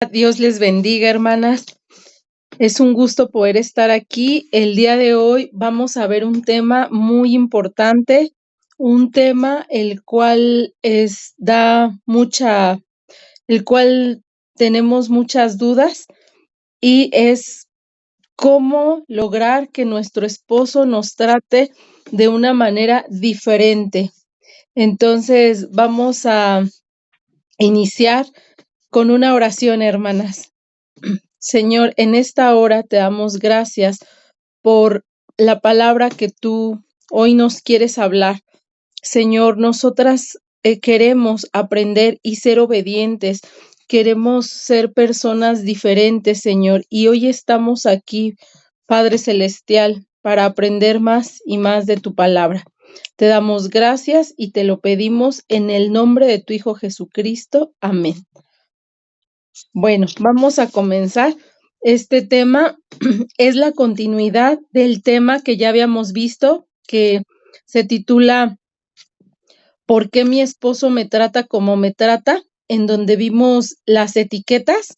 Dios les bendiga, hermanas. Es un gusto poder estar aquí. El día de hoy vamos a ver un tema muy importante, un tema el cual tenemos muchas dudas y es cómo lograr que nuestro esposo nos trate de una manera diferente. Entonces, vamos a iniciar con una oración, hermanas. Señor, en esta hora te damos gracias por la palabra que tú hoy nos quieres hablar. Señor, nosotras queremos aprender y ser obedientes. Queremos ser personas diferentes, Señor. Y hoy estamos aquí, Padre Celestial, para aprender más y más de tu palabra. Te damos gracias y te lo pedimos en el nombre de tu Hijo Jesucristo. Amén. Bueno, vamos a comenzar. Este tema es la continuidad del tema que ya habíamos visto, que se titula ¿Por qué mi esposo me trata como me trata? En donde vimos las etiquetas.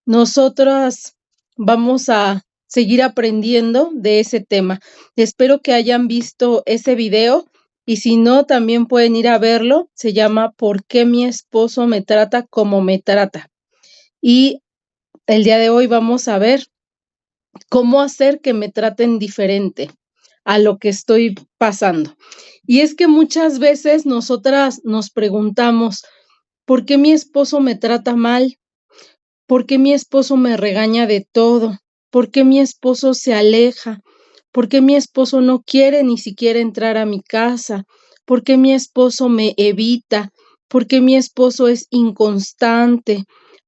Nosotras vamos a seguir aprendiendo de ese tema. Espero que hayan visto ese video y si no, también pueden ir a verlo. Se llama ¿Por qué mi esposo me trata como me trata? Y el día de hoy vamos a ver cómo hacer que me traten diferente a lo que estoy pasando. Y es que muchas veces nosotras nos preguntamos, ¿por qué mi esposo me trata mal? ¿Por qué mi esposo me regaña de todo? ¿Por qué mi esposo se aleja? ¿Por qué mi esposo no quiere ni siquiera entrar a mi casa? ¿Por qué mi esposo me evita? ¿Por qué mi esposo es inconstante,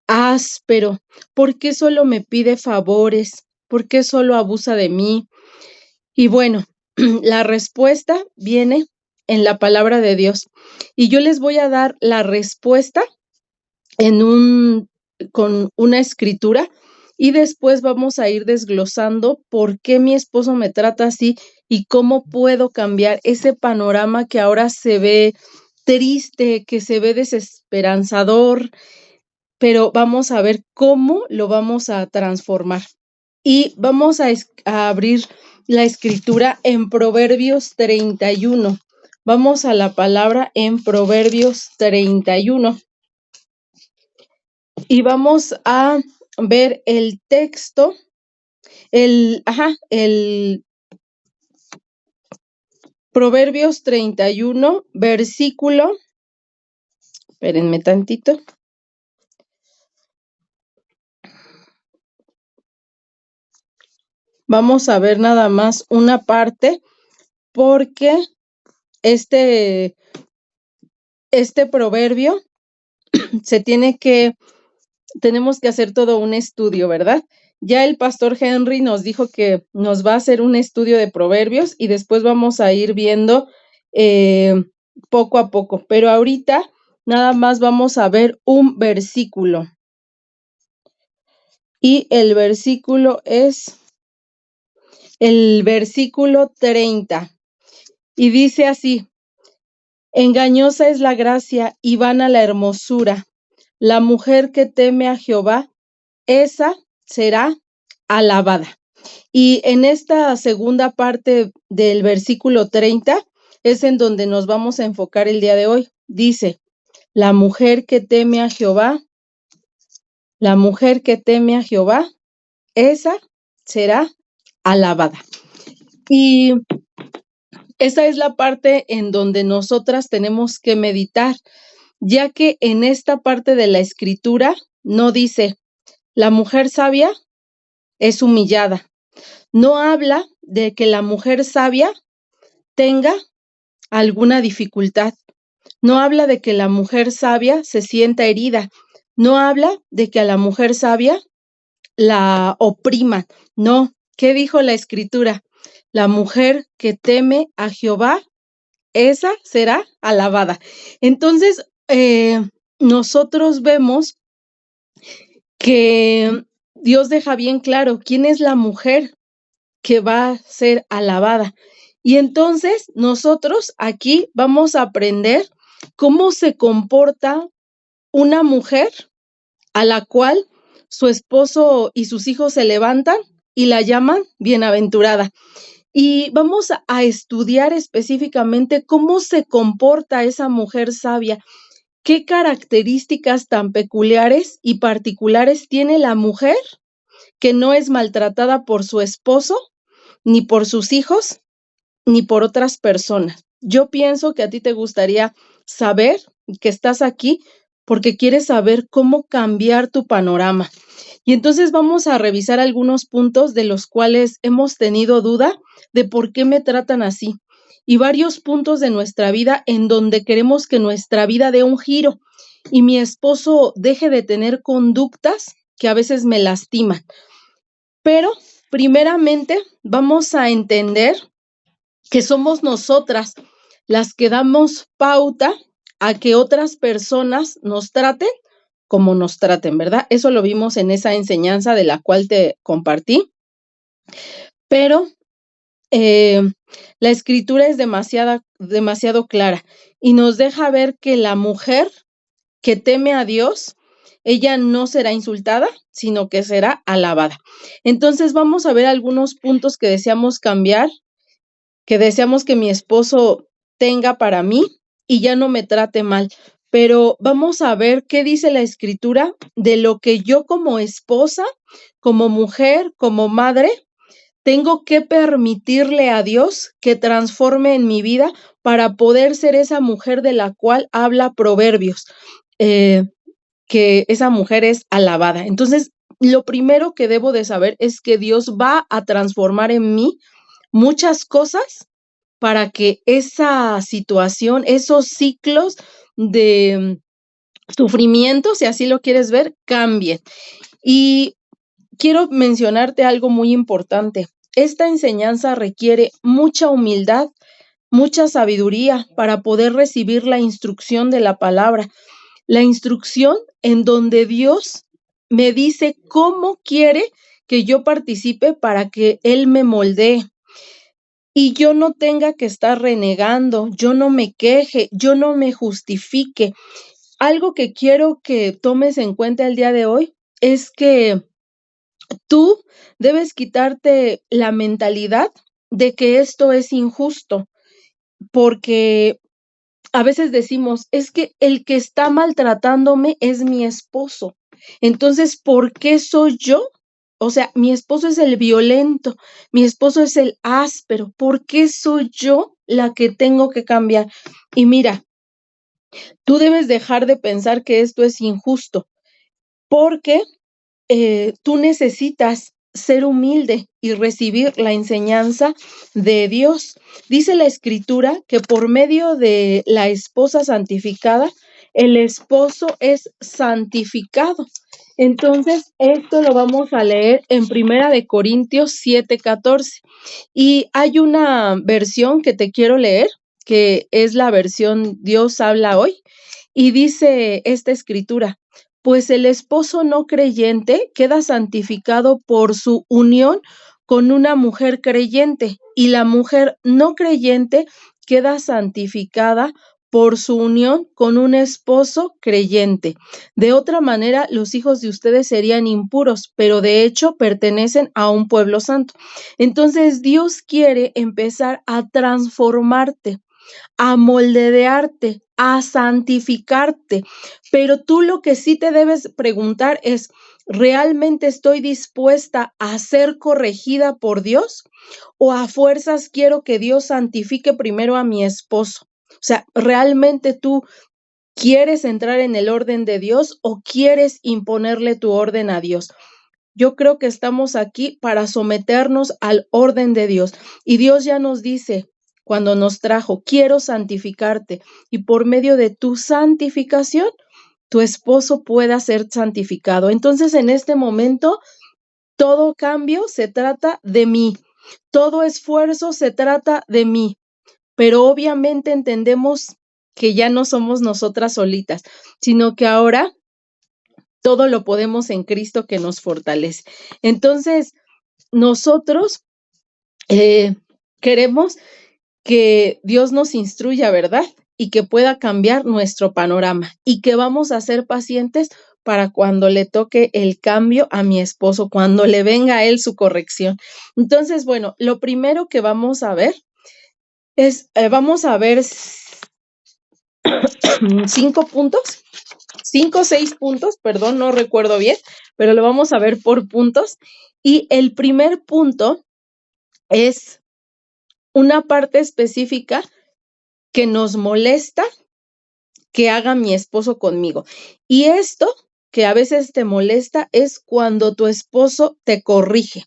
áspero? ¿Por qué solo me pide favores? ¿Por qué solo abusa de mí? Y bueno, la respuesta viene en la palabra de Dios. Y yo les voy a dar la respuesta con una escritura y después vamos a ir desglosando por qué mi esposo me trata así y cómo puedo cambiar ese panorama que ahora se ve triste, que se ve desesperanzador, pero vamos a ver cómo lo vamos a transformar. Y vamos a abrir la escritura en Proverbios 31. Vamos a la palabra en Proverbios 31. Y vamos a ver el texto, el Proverbios 31, versículo, espérenme tantito. Vamos a ver nada más una parte porque este proverbio tenemos que hacer todo un estudio, ¿verdad? Ya el pastor Henry nos dijo que nos va a hacer un estudio de proverbios y después vamos a ir viendo poco a poco, pero ahorita nada más vamos a ver un versículo. Y el versículo es el versículo 30. Y dice así: engañosa es la gracia y vana la hermosura. La mujer que teme a Jehová, esa será alabada. Y en esta segunda parte del versículo 30 es en donde nos vamos a enfocar el día de hoy. Dice, la mujer que teme a Jehová, esa será alabada. Y esa es la parte en donde nosotras tenemos que meditar, ya que en esta parte de la escritura no dice, la mujer sabia es humillada. No habla de que la mujer sabia tenga alguna dificultad. No habla de que la mujer sabia se sienta herida. No habla de que a la mujer sabia la oprima. No. ¿Qué dijo la escritura? La mujer que teme a Jehová, esa será alabada. Entonces, nosotros vemos que Dios deja bien claro quién es la mujer que va a ser alabada. Y entonces nosotros aquí vamos a aprender cómo se comporta una mujer a la cual su esposo y sus hijos se levantan y la llaman bienaventurada. Y vamos a estudiar específicamente cómo se comporta esa mujer sabia, qué características tan peculiares y particulares tiene la mujer que no es maltratada por su esposo, ni por sus hijos, ni por otras personas. Yo pienso que a ti te gustaría saber que estás aquí porque quieres saber cómo cambiar tu panorama. Y entonces vamos a revisar algunos puntos de los cuales hemos tenido duda de por qué me tratan así. Y varios puntos de nuestra vida en donde queremos que nuestra vida dé un giro y mi esposo deje de tener conductas que a veces me lastiman. Pero primeramente vamos a entender que somos nosotras las que damos pauta a que otras personas nos traten como nos traten, ¿verdad? Eso lo vimos en esa enseñanza de la cual te compartí, pero la escritura es demasiado clara y nos deja ver que la mujer que teme a Dios, ella no será insultada, sino que será alabada. Entonces vamos a ver algunos puntos que deseamos cambiar, que deseamos que mi esposo tenga para mí y ya no me trate mal. Pero vamos a ver qué dice la escritura de lo que yo como esposa, como mujer, como madre, tengo que permitirle a Dios que transforme en mi vida para poder ser esa mujer de la cual habla Proverbios, que esa mujer es alabada. Entonces, lo primero que debo de saber es que Dios va a transformar en mí muchas cosas para que esa situación, esos ciclos de sufrimiento, si así lo quieres ver, cambien. Y quiero mencionarte algo muy importante. Esta enseñanza requiere mucha humildad, mucha sabiduría para poder recibir la instrucción de la palabra. La instrucción en donde Dios me dice cómo quiere que yo participe para que Él me moldee y yo no tenga que estar renegando, yo no me queje, yo no me justifique. Algo que quiero que tomes en cuenta el día de hoy es que tú debes quitarte la mentalidad de que esto es injusto, porque a veces decimos, es que el que está maltratándome es mi esposo. Entonces, ¿por qué soy yo? O sea, mi esposo es el violento, mi esposo es el áspero. ¿Por qué soy yo la que tengo que cambiar? Y mira, tú debes dejar de pensar que esto es injusto, porque tú necesitas ser humilde y recibir la enseñanza de Dios. Dice la escritura que por medio de la esposa santificada, el esposo es santificado. Entonces, esto lo vamos a leer en Primera de Corintios 7:14. Y hay una versión que te quiero leer, que es la versión Dios habla hoy, y dice esta escritura: pues el esposo no creyente queda santificado por su unión con una mujer creyente y la mujer no creyente queda santificada por su unión con un esposo creyente. De otra manera, los hijos de ustedes serían impuros, pero de hecho pertenecen a un pueblo santo. Entonces, Dios quiere empezar a transformarte, a moldearte, a santificarte. Pero tú lo que sí te debes preguntar es, ¿realmente estoy dispuesta a ser corregida por Dios? ¿O a fuerzas quiero que Dios santifique primero a mi esposo? O sea, ¿realmente tú quieres entrar en el orden de Dios o quieres imponerle tu orden a Dios? Yo creo que estamos aquí para someternos al orden de Dios. Y Dios ya nos dice, cuando nos trajo, quiero santificarte. Y por medio de tu santificación, tu esposo pueda ser santificado. Entonces, en este momento, todo cambio se trata de mí. Todo esfuerzo se trata de mí. Pero obviamente entendemos que ya no somos nosotras solitas, sino que ahora todo lo podemos en Cristo que nos fortalece. Entonces, nosotros queremos que Dios nos instruya, ¿verdad? Y que pueda cambiar nuestro panorama y que vamos a ser pacientes para cuando le toque el cambio a mi esposo, cuando le venga a él su corrección. Entonces, bueno, lo primero que vamos a ver es, vamos a ver 5 puntos, 5 o 6 puntos, perdón, no recuerdo bien, pero lo vamos a ver por puntos. Y el primer punto es una parte específica que nos molesta que haga mi esposo conmigo. Y esto que a veces te molesta es cuando tu esposo te corrige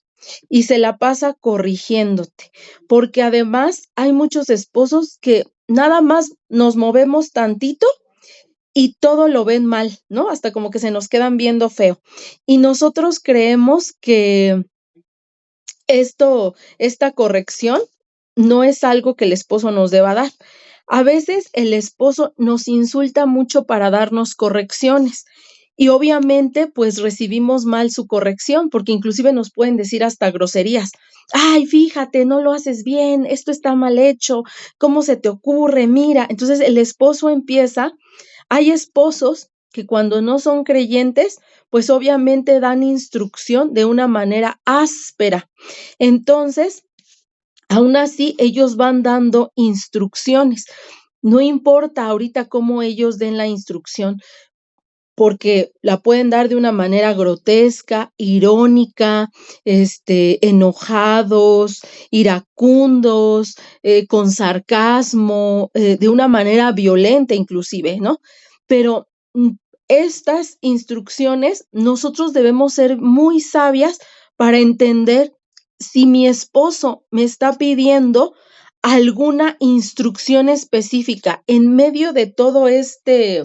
y se la pasa corrigiéndote, porque además hay muchos esposos que nada más nos movemos tantito y todo lo ven mal, ¿no? Hasta como que se nos quedan viendo feo. Y nosotros creemos que esta corrección no es algo que el esposo nos deba dar. A veces el esposo nos insulta mucho para darnos correcciones y obviamente pues recibimos mal su corrección porque inclusive nos pueden decir hasta groserías. Ay, fíjate, no lo haces bien, esto está mal hecho, ¿cómo se te ocurre? Mira, entonces el esposo empieza, hay esposos que cuando no son creyentes, pues obviamente dan instrucción de una manera áspera. Entonces, aún así, ellos van dando instrucciones. No importa ahorita cómo ellos den la instrucción, porque la pueden dar de una manera grotesca, irónica, enojados, iracundos, con sarcasmo, de una manera violenta inclusive, ¿no? Pero estas instrucciones nosotros debemos ser muy sabias para entender si mi esposo me está pidiendo alguna instrucción específica en medio de todo este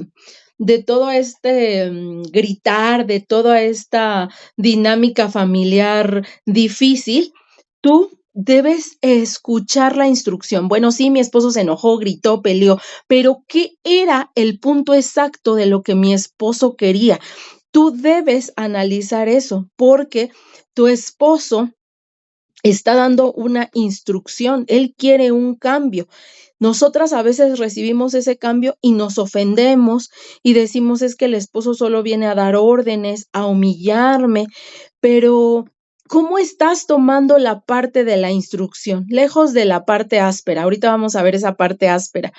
gritar, de toda esta dinámica familiar difícil, tú debes escuchar la instrucción. Bueno, sí, mi esposo se enojó, gritó, peleó, pero ¿qué era el punto exacto de lo que mi esposo quería? Tú debes analizar eso porque tu esposo está dando una instrucción, él quiere un cambio. Nosotras a veces recibimos ese cambio y nos ofendemos y decimos es que el esposo solo viene a dar órdenes, a humillarme, pero ¿cómo estás tomando la parte de la instrucción? Lejos de la parte áspera, ahorita vamos a ver esa parte áspera,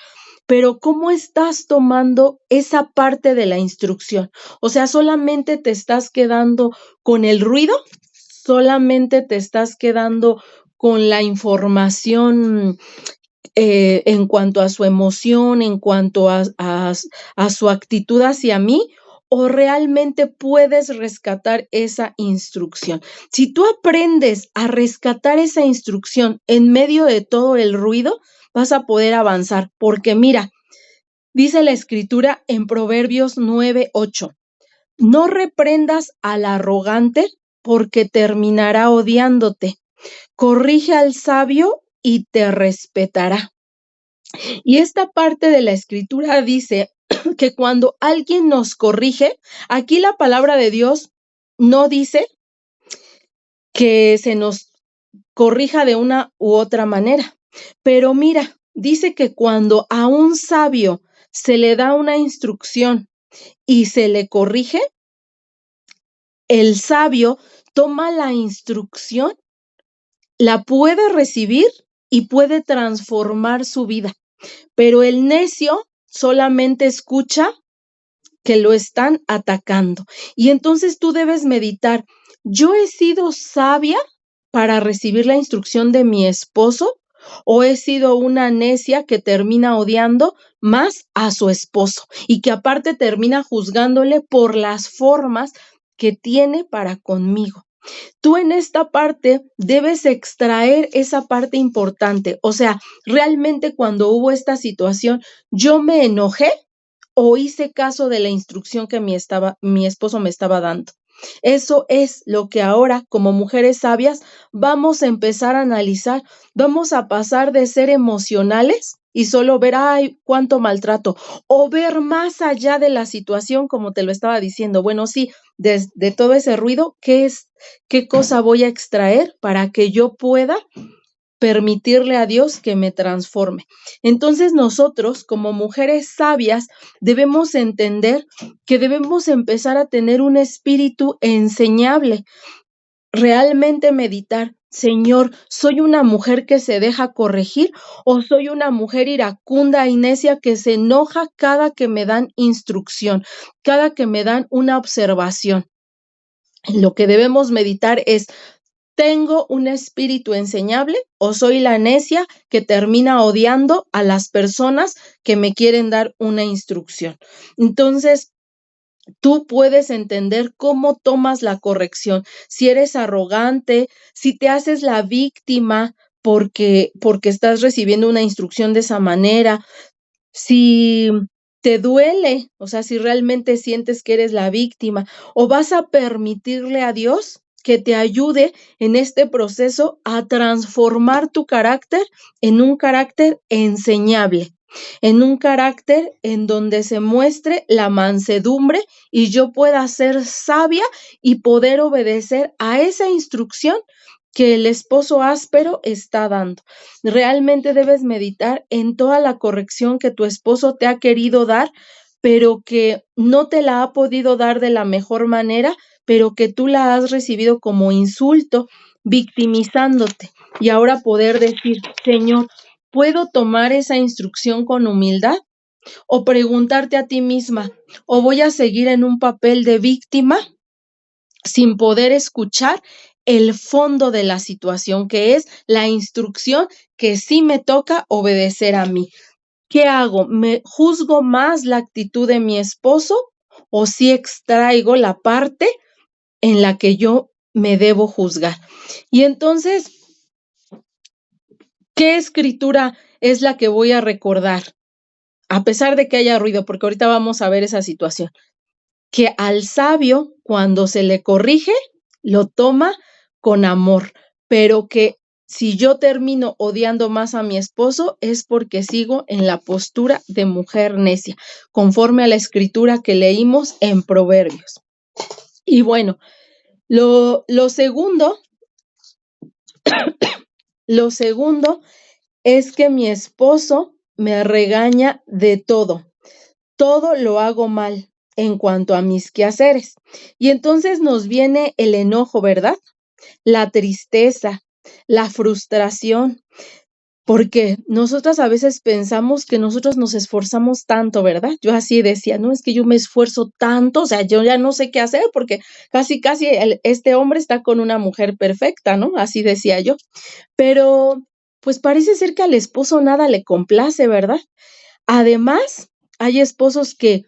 pero ¿cómo estás tomando esa parte de la instrucción? O sea, ¿solamente te estás quedando con el ruido? ¿Solamente te estás quedando con la información en cuanto a su emoción, en cuanto a su actitud hacia mí, o realmente puedes rescatar esa instrucción? Si tú aprendes a rescatar esa instrucción en medio de todo el ruido, vas a poder avanzar, porque mira, dice la escritura en Proverbios 9:8, no reprendas al arrogante porque terminará odiándote. Corrige al sabio y te respetará. Y esta parte de la escritura dice que cuando alguien nos corrige, aquí la palabra de Dios no dice que se nos corrija de una u otra manera, pero mira, dice que cuando a un sabio se le da una instrucción y se le corrige, el sabio toma la instrucción, la puede recibir y puede transformar su vida. Pero el necio solamente escucha que lo están atacando. Y entonces tú debes meditar, ¿yo he sido sabia para recibir la instrucción de mi esposo o he sido una necia que termina odiando más a su esposo y que aparte termina juzgándole por las formas que tiene para conmigo? Tú en esta parte debes extraer esa parte importante. O sea, realmente cuando hubo esta situación, ¿yo me enojé o hice caso de la instrucción que mi esposo me estaba dando? Eso es lo que ahora, como mujeres sabias, vamos a empezar a analizar. Vamos a pasar de ser emocionales y solo ver, ay, cuánto maltrato, o ver más allá de la situación, como te lo estaba diciendo. Bueno, sí, de todo ese ruido, ¿qué cosa voy a extraer para que yo pueda permitirle a Dios que me transforme. Entonces nosotros, como mujeres sabias, debemos entender que debemos empezar a tener un espíritu enseñable, realmente meditar. Señor, ¿soy una mujer que se deja corregir o soy una mujer iracunda y necia que se enoja cada que me dan instrucción, cada que me dan una observación? Lo que debemos meditar es, ¿tengo un espíritu enseñable o soy la necia que termina odiando a las personas que me quieren dar una instrucción? Entonces, tú puedes entender cómo tomas la corrección, si eres arrogante, si te haces la víctima porque estás recibiendo una instrucción de esa manera, si te duele, o sea, si realmente sientes que eres la víctima, o vas a permitirle a Dios que te ayude en este proceso a transformar tu carácter en un carácter enseñable, en un carácter en donde se muestre la mansedumbre y yo pueda ser sabia y poder obedecer a esa instrucción que el esposo áspero está dando. Realmente debes meditar en toda la corrección que tu esposo te ha querido dar, pero que no te la ha podido dar de la mejor manera, pero que tú la has recibido como insulto, victimizándote. Y ahora poder decir, Señor, ¿puedo tomar esa instrucción con humildad? O preguntarte a ti misma, ¿o voy a seguir en un papel de víctima sin poder escuchar el fondo de la situación, que es la instrucción que sí me toca obedecer a mí? ¿Qué hago? ¿Me juzgo más la actitud de mi esposo o sí extraigo la parte en la que yo me debo juzgar? Y entonces, ¿qué escritura es la que voy a recordar? A pesar de que haya ruido, porque ahorita vamos a ver esa situación. Que al sabio, cuando se le corrige, lo toma con amor, pero que si yo termino odiando más a mi esposo es porque sigo en la postura de mujer necia, conforme a la escritura que leímos en Proverbios. Y bueno, lo segundo es que mi esposo me regaña de todo lo hago mal en cuanto a mis quehaceres. Y entonces nos viene el enojo, ¿verdad? La tristeza, la frustración, porque nosotras a veces pensamos que nosotros nos esforzamos tanto, ¿verdad? Yo así decía, no, es que yo me esfuerzo tanto, o sea, yo ya no sé qué hacer porque casi este hombre está con una mujer perfecta, ¿no? Así decía yo. Pero pues parece ser que al esposo nada le complace, ¿verdad? Además, hay esposos que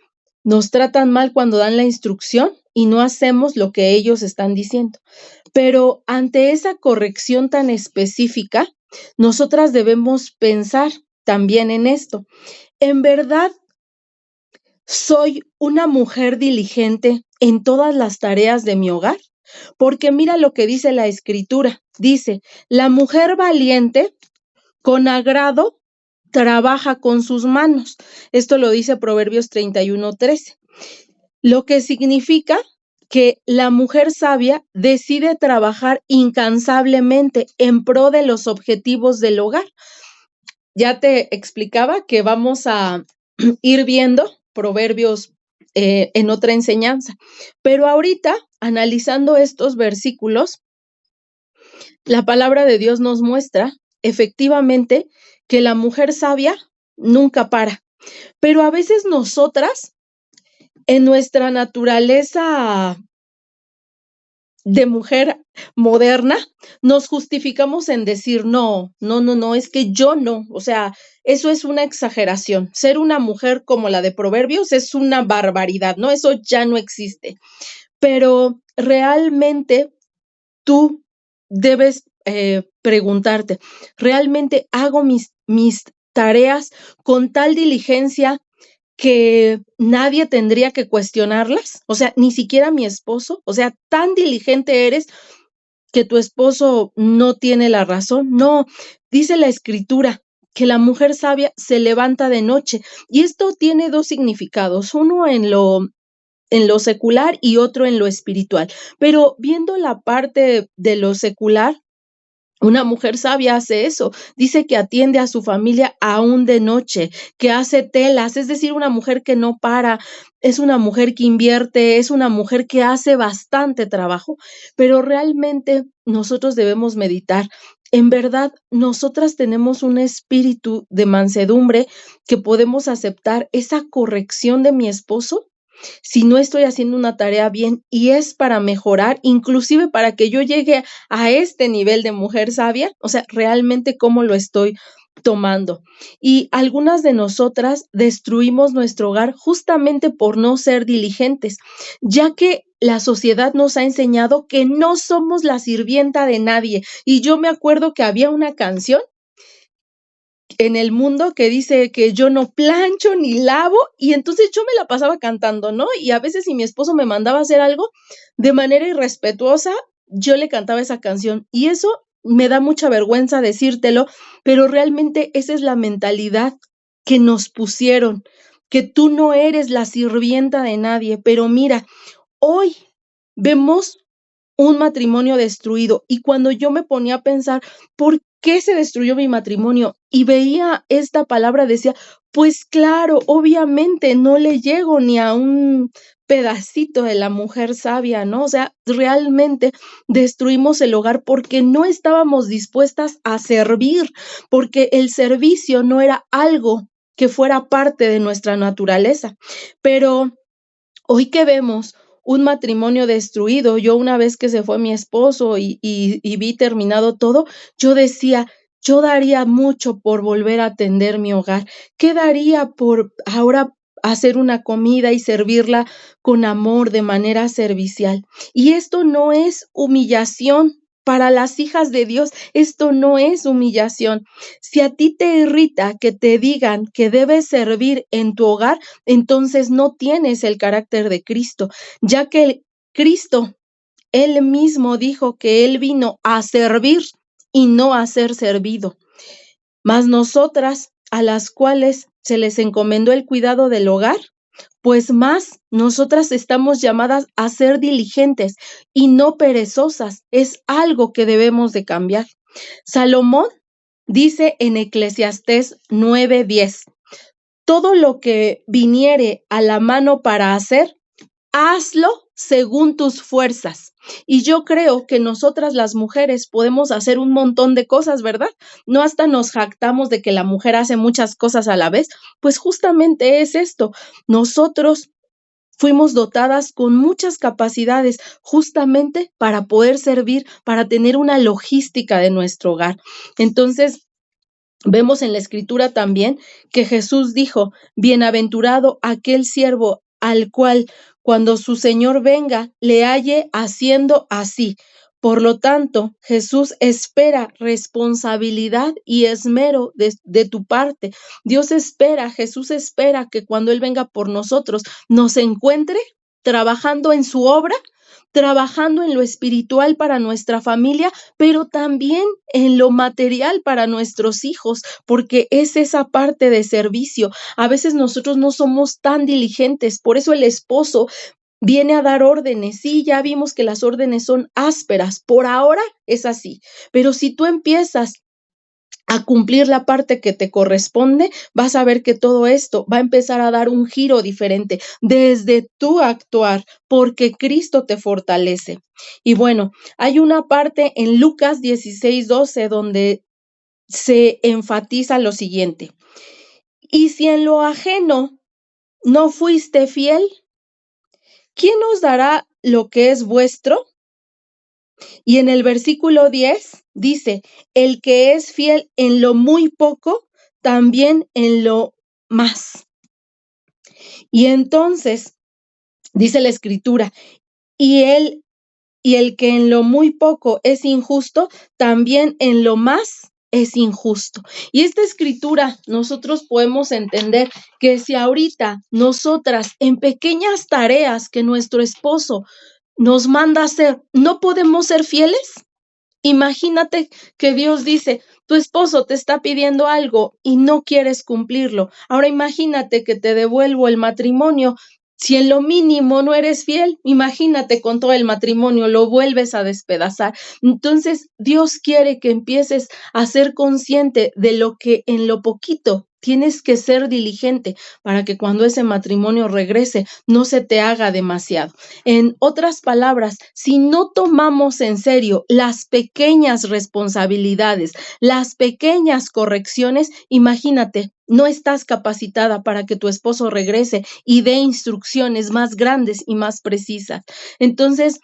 nos tratan mal cuando dan la instrucción y no hacemos lo que ellos están diciendo. Pero ante esa corrección tan específica, nosotras debemos pensar también en esto. ¿En verdad soy una mujer diligente en todas las tareas de mi hogar? Porque mira lo que dice la escritura. Dice, la mujer valiente con agrado trabaja con sus manos. Esto lo dice Proverbios 31:13. Lo que significa que la mujer sabia decide trabajar incansablemente en pro de los objetivos del hogar. Ya te explicaba que vamos a ir viendo Proverbios en otra enseñanza, pero ahorita, analizando estos versículos, la palabra de Dios nos muestra efectivamente que la mujer sabia nunca para, pero a veces nosotras, en nuestra naturaleza de mujer moderna, nos justificamos en decir, no, es que yo no, o sea, eso es una exageración. Ser una mujer como la de Proverbios es una barbaridad, ¿no? Eso ya no existe. Pero realmente tú debes preguntarte, ¿realmente hago mis tareas con tal diligencia que nadie tendría que cuestionarlas? O sea, ni siquiera mi esposo. O sea, tan diligente eres que tu esposo no tiene la razón. No, dice la escritura que la mujer sabia se levanta de noche. Y esto tiene dos significados, uno en lo secular y otro en lo espiritual. Pero viendo la parte de lo secular, Una mujer sabia hace eso. Dice que atiende a su familia aún de noche, que hace telas, es decir, una mujer que no para, es una mujer que invierte, es una mujer que hace bastante trabajo, pero realmente nosotros debemos meditar. En verdad, nosotras tenemos un espíritu de mansedumbre que podemos aceptar esa corrección de mi esposo si no estoy haciendo una tarea bien y es para mejorar, inclusive para que yo llegue a este nivel de mujer sabia, o sea, realmente cómo lo estoy tomando. Y algunas de nosotras destruimos nuestro hogar justamente por no ser diligentes, ya que la sociedad nos ha enseñado que no somos la sirvienta de nadie. Y yo me acuerdo que había una canción en el mundo que dice que yo no plancho ni lavo, y entonces yo me la pasaba cantando, ¿no? Y a veces si mi esposo me mandaba a hacer algo de manera irrespetuosa, yo le cantaba esa canción y eso me da mucha vergüenza decírtelo, pero realmente esa es la mentalidad que nos pusieron, que tú no eres la sirvienta de nadie, pero mira, hoy vemos un matrimonio destruido. Y cuando yo me ponía a pensar, ¿por qué se destruyó mi matrimonio? Y veía esta palabra, decía, pues claro, obviamente no le llego ni a un pedacito de la mujer sabia, ¿no? O sea, realmente destruimos el hogar porque no estábamos dispuestas a servir, porque el servicio no era algo que fuera parte de nuestra naturaleza. Pero hoy que vemos un matrimonio destruido, yo una vez que se fue mi esposo y vi terminado todo, yo decía, yo daría mucho por volver a atender mi hogar. ¿Qué daría por ahora hacer una comida y servirla con amor, de manera servicial? Y esto no es humillación. Para las hijas de Dios, esto no es humillación. Si a ti te irrita que te digan que debes servir en tu hogar, entonces no tienes el carácter de Cristo, ya que Cristo, Él mismo dijo que Él vino a servir y no a ser servido. Mas nosotras, a las cuales se les encomendó el cuidado del hogar, pues más nosotras estamos llamadas a ser diligentes y no perezosas. Es algo que debemos de cambiar. Salomón dice en Eclesiastés 9:10, todo lo que viniere a la mano para hacer, hazlo según tus fuerzas. Y yo creo que nosotras las mujeres podemos hacer un montón de cosas, ¿verdad? No hasta nos jactamos de que la mujer hace muchas cosas a la vez. Pues justamente es esto. Nosotros fuimos dotadas con muchas capacidades justamente para poder servir, para tener una logística de nuestro hogar. Entonces, vemos en la escritura también que Jesús dijo, bienaventurado aquel siervo al cual cuando su Señor venga le halle haciendo así. Por lo tanto, Jesús espera responsabilidad y esmero de tu parte. Dios espera, Jesús espera que cuando Él venga por nosotros nos encuentre trabajando en su obra, trabajando en lo espiritual para nuestra familia, pero también en lo material para nuestros hijos, porque es esa parte de servicio. A veces nosotros no somos tan diligentes, por eso el esposo viene a dar órdenes. Sí, ya vimos que las órdenes son ásperas, por ahora es así, pero si tú empiezas a cumplir la parte que te corresponde, vas a ver que todo esto va a empezar a dar un giro diferente desde tu actuar, porque Cristo te fortalece. Y bueno, hay una parte en Lucas 16:12 donde se enfatiza lo siguiente. Y si en lo ajeno no fuiste fiel, ¿quién os dará lo que es vuestro? Y en el versículo 10 dice, el que es fiel en lo muy poco, también en lo más. Y entonces, dice la escritura, y el que en lo muy poco es injusto, también en lo más es injusto. Y esta escritura nosotros podemos entender que si ahorita nosotras en pequeñas tareas que nuestro esposo nos manda hacer, no podemos ser fieles. Imagínate que Dios dice, tu esposo te está pidiendo algo y no quieres cumplirlo. Ahora imagínate que te devuelvo el matrimonio Si en lo mínimo no eres fiel, imagínate con todo el matrimonio, lo vuelves a despedazar. Entonces, Dios quiere que empieces a ser consciente de lo que en lo poquito tienes que ser diligente para que cuando ese matrimonio regrese no se te haga demasiado. En otras palabras, si no tomamos en serio las pequeñas responsabilidades, las pequeñas correcciones, imagínate, no estás capacitada para que tu esposo regrese y dé instrucciones más grandes y más precisas. Entonces,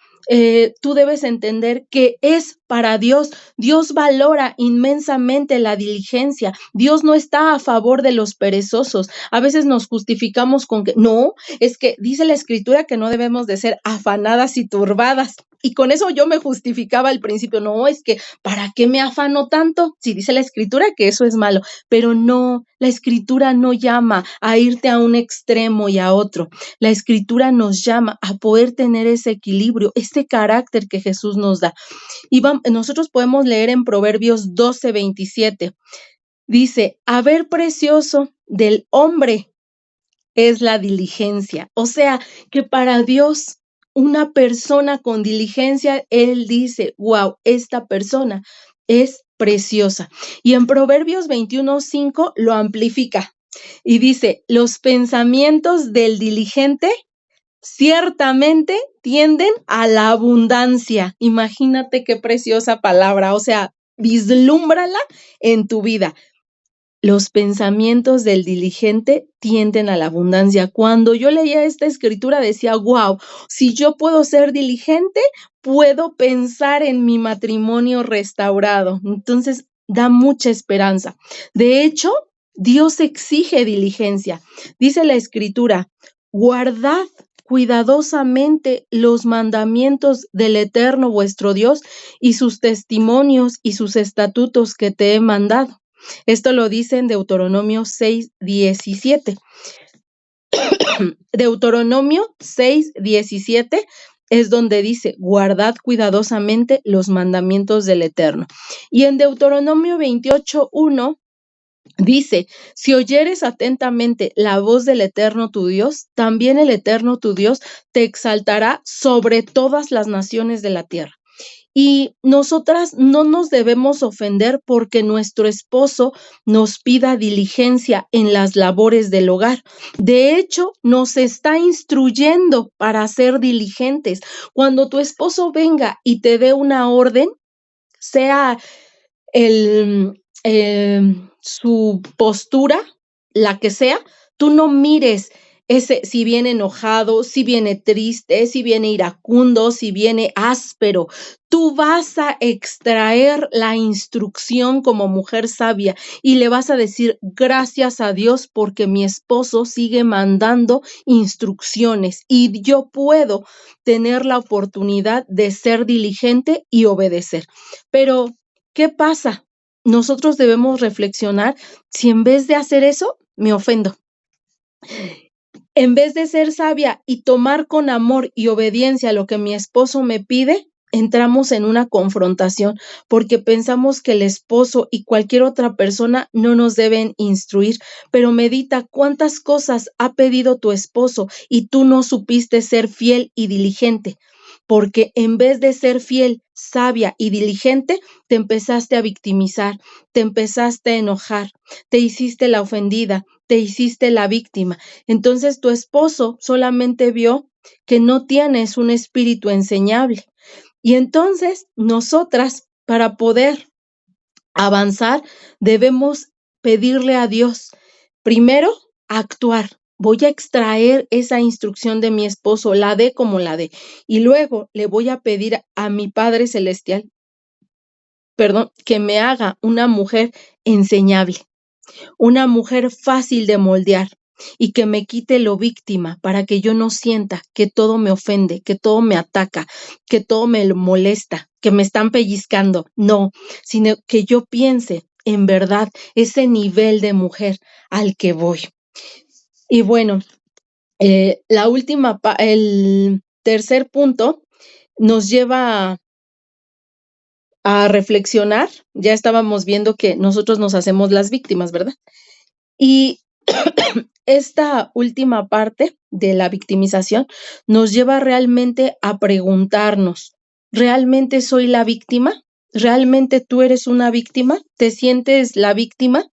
tú debes entender que es para Dios. Dios valora inmensamente la diligencia. Dios no está a favor de los perezosos. A veces nos justificamos con que no, es que dice la Escritura que no debemos de ser afanadas y turbadas. Y con eso yo me justificaba al principio. No, es que ¿para qué me afano tanto? Si dice la Escritura que eso es malo. Pero no, la Escritura no llama a irte a un extremo y a otro. La Escritura nos llama a poder tener ese equilibrio, este carácter que Jesús nos da. Y nosotros podemos leer en Proverbios 12:27. Dice, haber precioso del hombre es la diligencia. O sea, que para Dios, una persona con diligencia, Él dice, wow, esta persona es preciosa. Y en Proverbios 21:5 lo amplifica y dice, los pensamientos del diligente ciertamente tienden a la abundancia. Imagínate qué preciosa palabra, o sea, vislúmbrala en tu vida. Los pensamientos del diligente tienden a la abundancia. Cuando yo leía esta escritura decía, wow, si yo puedo ser diligente, puedo pensar en mi matrimonio restaurado. Entonces, da mucha esperanza. De hecho, Dios exige diligencia. Dice la escritura, guardad cuidadosamente los mandamientos del Eterno vuestro Dios y sus testimonios y sus estatutos que te he mandado. Esto lo dice en Deuteronomio 6:17. Deuteronomio 6:17 es donde dice, guardad cuidadosamente los mandamientos del Eterno. Y en Deuteronomio 28:1 dice, si oyeres atentamente la voz del Eterno tu Dios, también el Eterno tu Dios te exaltará sobre todas las naciones de la tierra. Y nosotras no nos debemos ofender porque nuestro esposo nos pida diligencia en las labores del hogar. De hecho, nos está instruyendo para ser diligentes. Cuando tu esposo venga y te dé una orden, sea su postura, la que sea, tú no mires si viene enojado, si viene triste, si viene iracundo, si viene áspero. Tú vas a extraer la instrucción como mujer sabia y le vas a decir gracias a Dios porque mi esposo sigue mandando instrucciones y yo puedo tener la oportunidad de ser diligente y obedecer. Pero, ¿qué pasa? Nosotros debemos reflexionar si en vez de hacer eso, me ofendo. En vez de ser sabia y tomar con amor y obediencia lo que mi esposo me pide, entramos en una confrontación porque pensamos que el esposo y cualquier otra persona no nos deben instruir, pero medita cuántas cosas ha pedido tu esposo y tú no supiste ser fiel y diligente, porque en vez de ser fiel, sabia y diligente, te empezaste a victimizar, te empezaste a enojar, te hiciste la ofendida, te hiciste la víctima. Entonces tu esposo solamente vio que no tienes un espíritu enseñable. Y entonces nosotras, para poder avanzar, debemos pedirle a Dios, primero, actuar. Voy a extraer esa instrucción de mi esposo, la dé como la dé. Y luego le voy a pedir a mi Padre Celestial, que me haga una mujer enseñable, una mujer fácil de moldear y que me quite lo víctima para que yo no sienta que todo me ofende, que todo me ataca, que todo me molesta, que me están pellizcando. No, sino que yo piense en verdad ese nivel de mujer al que voy. Y bueno, el tercer punto nos lleva a reflexionar. Ya estábamos viendo que nosotros nos hacemos las víctimas, ¿verdad? Y esta última parte de la victimización nos lleva realmente a preguntarnos, ¿realmente soy la víctima? ¿Realmente tú eres una víctima? ¿Te sientes la víctima?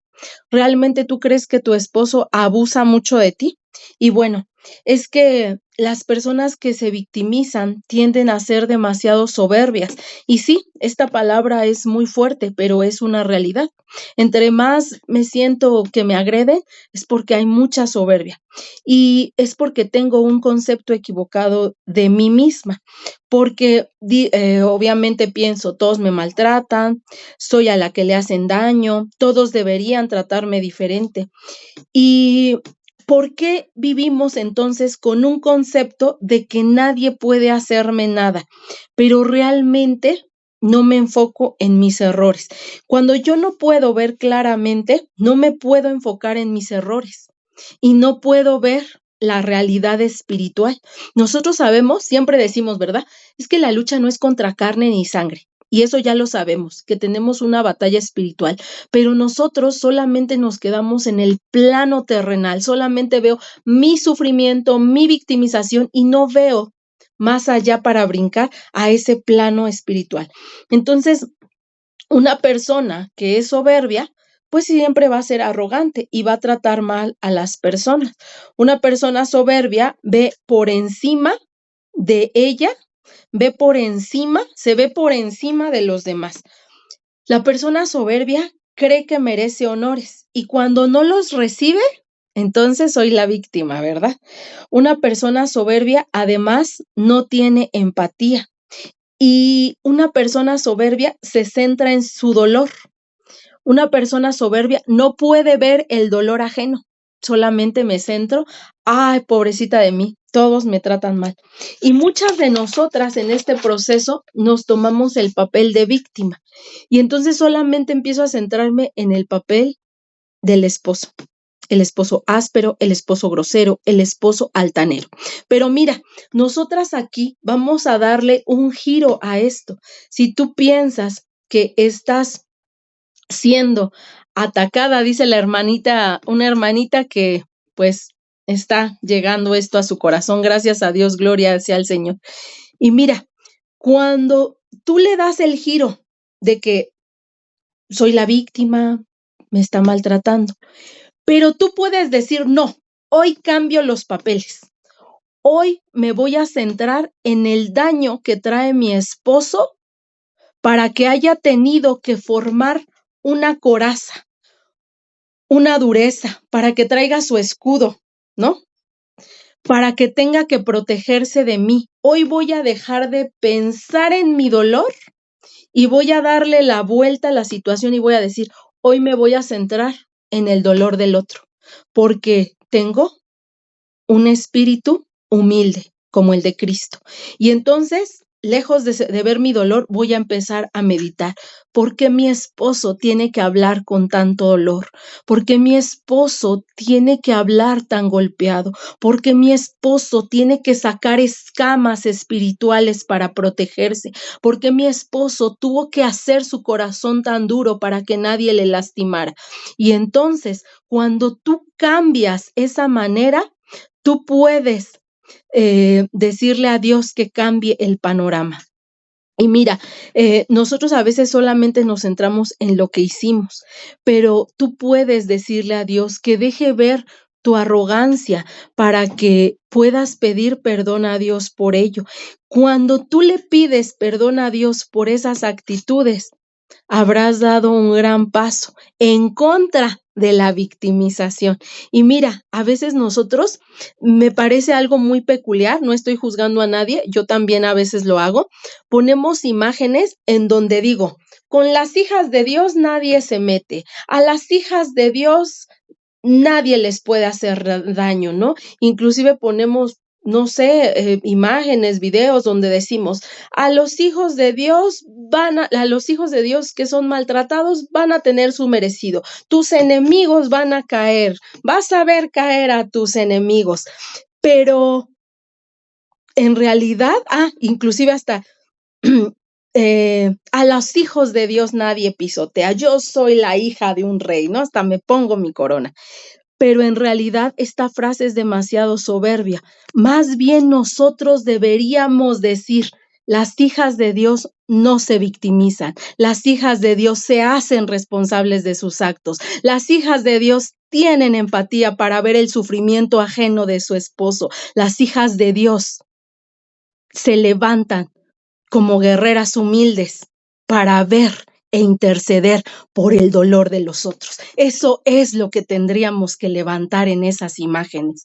¿Realmente tú crees que tu esposo abusa mucho de ti? Y bueno, es que las personas que se victimizan tienden a ser demasiado soberbias. Y sí, esta palabra es muy fuerte, pero es una realidad. Entre más me siento que me agreden, es porque hay mucha soberbia. Y es porque tengo un concepto equivocado de mí misma. Porque obviamente pienso, todos me maltratan, soy a la que le hacen daño, todos deberían tratarme diferente. ¿Y por qué vivimos entonces con un concepto de que nadie puede hacerme nada? Pero realmente no me enfoco en mis errores. Cuando yo no puedo ver claramente, no me puedo enfocar en mis errores y no puedo ver la realidad espiritual. Nosotros sabemos, siempre decimos, ¿verdad? Es que la lucha no es contra carne ni sangre. Y eso ya lo sabemos, que tenemos una batalla espiritual, pero nosotros solamente nos quedamos en el plano terrenal, solamente veo mi sufrimiento, mi victimización y no veo más allá para brincar a ese plano espiritual. Entonces, una persona que es soberbia, pues siempre va a ser arrogante y va a tratar mal a las personas. Una persona soberbia ve por encima de ella, se ve por encima de los demás. La persona soberbia cree que merece honores y cuando no los recibe, entonces soy la víctima, ¿verdad? Una persona soberbia además no tiene empatía y una persona soberbia se centra en su dolor. Una persona soberbia no puede ver el dolor ajeno, solamente me centro, ay, pobrecita de mí, todos me tratan mal. Y muchas de nosotras en este proceso nos tomamos el papel de víctima. Y entonces solamente empiezo a centrarme en el papel del esposo. El esposo áspero, el esposo grosero, el esposo altanero. Pero mira, nosotras aquí vamos a darle un giro a esto. Si tú piensas que estás siendo atacada, dice la hermanita, una hermanita que pues está llegando esto a su corazón, gracias a Dios, gloria sea al Señor. Y mira, cuando tú le das el giro de que soy la víctima, me está maltratando, pero tú puedes decir, no, hoy cambio los papeles. Hoy me voy a centrar en el daño que trae mi esposo para que haya tenido que formar una coraza, una dureza, para que traiga su escudo, ¿no? Para que tenga que protegerse de mí. Hoy voy a dejar de pensar en mi dolor y voy a darle la vuelta a la situación y voy a decir, hoy me voy a centrar en el dolor del otro, porque tengo un espíritu humilde como el de Cristo. Y entonces, lejos de ver mi dolor, voy a empezar a meditar. ¿Por qué mi esposo tiene que hablar con tanto dolor? ¿Por qué mi esposo tiene que hablar tan golpeado? ¿Por qué mi esposo tiene que sacar escamas espirituales para protegerse? ¿Por qué mi esposo tuvo que hacer su corazón tan duro para que nadie le lastimara? Y entonces, cuando tú cambias esa manera, tú puedes decirle a Dios que cambie el panorama. Y mira, nosotros a veces solamente nos centramos en lo que hicimos, pero tú puedes decirle a Dios que deje ver tu arrogancia para que puedas pedir perdón a Dios por ello. Cuando tú le pides perdón a Dios por esas actitudes, habrás dado un gran paso en contra de la victimización. Y mira, a veces nosotros, me parece algo muy peculiar, no estoy juzgando a nadie, yo también a veces lo hago, ponemos imágenes en donde digo, con las hijas de Dios nadie se mete, a las hijas de Dios nadie les puede hacer daño, ¿no? Inclusive ponemos, no sé, imágenes, videos donde decimos, a los hijos de Dios a los hijos de Dios que son maltratados van a tener su merecido. Tus enemigos van a caer, vas a ver caer a tus enemigos. Pero en realidad, inclusive hasta a los hijos de Dios nadie pisotea. Yo soy la hija de un rey, ¿no? Hasta me pongo mi corona. pero en realidad esta frase es demasiado soberbia. Más bien nosotros deberíamos decir, las hijas de Dios no se victimizan, las hijas de Dios se hacen responsables de sus actos, las hijas de Dios tienen empatía para ver el sufrimiento ajeno de su esposo, las hijas de Dios se levantan como guerreras humildes para ver e interceder por el dolor de los otros. Eso es lo que tendríamos que levantar en esas imágenes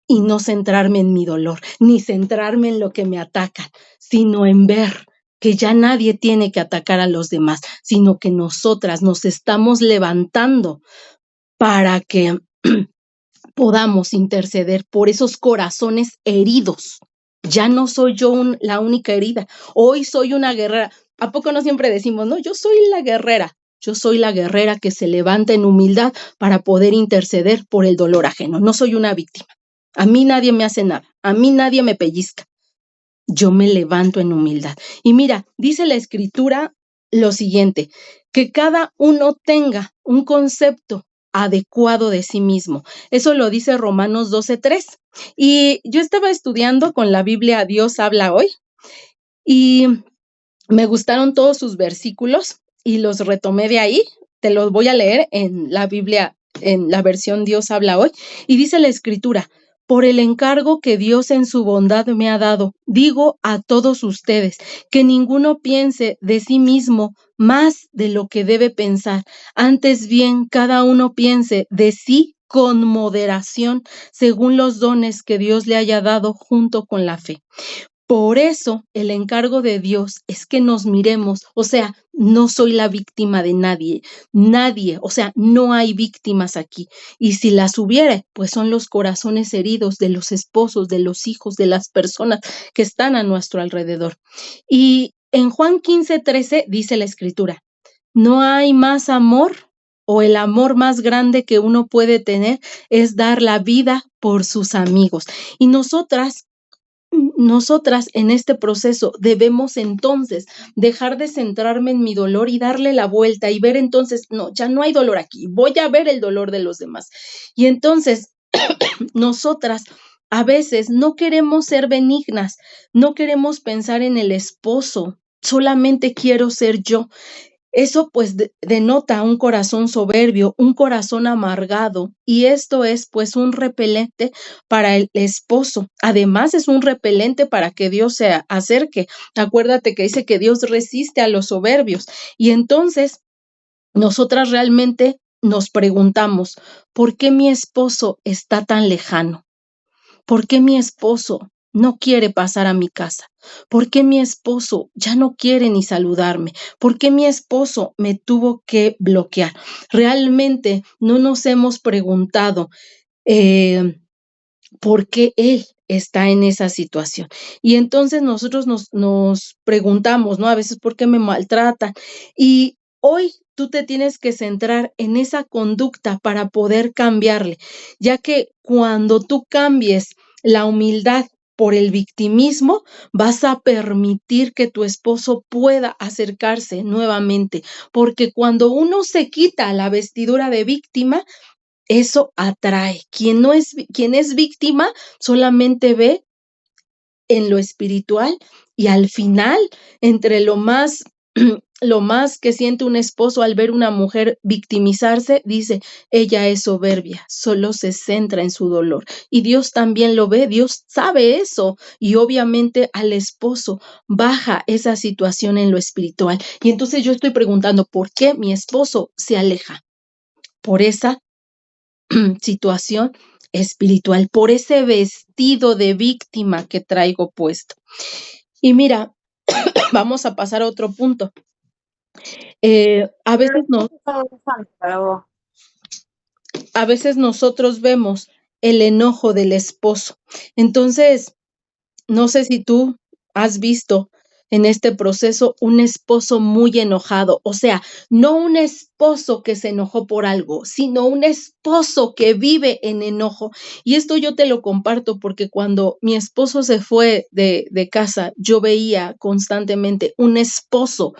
y no centrarme en mi dolor, ni centrarme en lo que me atacan, sino en ver que ya nadie tiene que atacar a los demás, sino que nosotras nos estamos levantando para que podamos interceder por esos corazones heridos. Ya no soy yo la única herida. Hoy soy una guerrera. ¿A poco no siempre decimos, no? Yo soy la guerrera. Yo soy la guerrera que se levanta en humildad para poder interceder por el dolor ajeno. No soy una víctima. A mí nadie me hace nada. A mí nadie me pellizca. Yo me levanto en humildad. Y mira, dice la Escritura lo siguiente, que cada uno tenga un concepto adecuado de sí mismo. Eso lo dice Romanos 12:3. Y yo estaba estudiando con la Biblia Dios habla hoy y me gustaron todos sus versículos y los retomé de ahí. Te los voy a leer en la Biblia, en la versión Dios habla hoy. Y dice la Escritura, por el encargo que Dios en su bondad me ha dado, digo a todos ustedes que ninguno piense de sí mismo más de lo que debe pensar. Antes bien, cada uno piense de sí con moderación, según los dones que Dios le haya dado junto con la fe. Por eso el encargo de Dios es que nos miremos, o sea, no soy la víctima de nadie, o sea, no hay víctimas aquí. Y si las hubiere, pues son los corazones heridos de los esposos, de los hijos, de las personas que están a nuestro alrededor. Y en Juan 15:13 dice la Escritura, no hay más amor o el amor más grande que uno puede tener es dar la vida por sus amigos. Y nosotras en este proceso debemos entonces dejar de centrarme en mi dolor y darle la vuelta y ver entonces, no, ya no hay dolor aquí, voy a ver el dolor de los demás. Y entonces nosotras a veces no queremos ser benignas, no queremos pensar en el esposo, solamente quiero ser yo. Eso pues denota un corazón soberbio, un corazón amargado, y esto es pues un repelente para el esposo. Además es un repelente para que Dios se acerque. Acuérdate que dice que Dios resiste a los soberbios. Y entonces nosotras realmente nos preguntamos, ¿por qué mi esposo está tan lejano? ¿Por qué mi esposo no quiere pasar a mi casa? ¿Por qué mi esposo ya no quiere ni saludarme? ¿Por qué mi esposo me tuvo que bloquear? Realmente no nos hemos preguntado por qué él está en esa situación. Y entonces nosotros nos preguntamos, ¿no? A veces, ¿por qué me maltratan? Y hoy tú te tienes que centrar en esa conducta para poder cambiarle, ya que cuando tú cambies la humildad por el victimismo, vas a permitir que tu esposo pueda acercarse nuevamente, porque cuando uno se quita la vestidura de víctima, eso atrae. Quien es víctima solamente ve en lo espiritual y al final, entre lo más que siente un esposo al ver una mujer victimizarse, dice, ella es soberbia, solo se centra en su dolor. Y Dios también lo ve, Dios sabe eso. Y obviamente al esposo baja esa situación en lo espiritual. Y entonces yo estoy preguntando, ¿por qué mi esposo se aleja? Por esa situación espiritual, por ese vestido de víctima que traigo puesto. Y mira, vamos a pasar a otro punto. A veces nosotros vemos el enojo del esposo. Entonces, no sé si tú has visto en este proceso un esposo muy enojado, o sea, no un esposo que se enojó por algo, sino un esposo que vive en enojo. Y esto yo te lo comparto porque cuando mi esposo se fue de casa, yo veía constantemente un esposo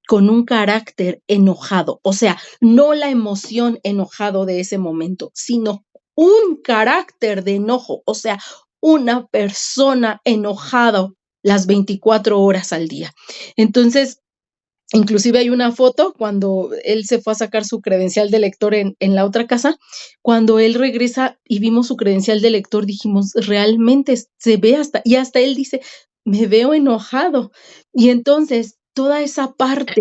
con un carácter enojado, o sea, no la emoción enojado de ese momento, sino un carácter de enojo, o sea, una persona enojada las 24 horas al día. Entonces, inclusive hay una foto cuando él se fue a sacar su credencial de lector en la otra casa. Cuando él regresa y vimos su credencial de lector, dijimos, realmente se ve y hasta él dice, me veo enojado. Y entonces, toda esa parte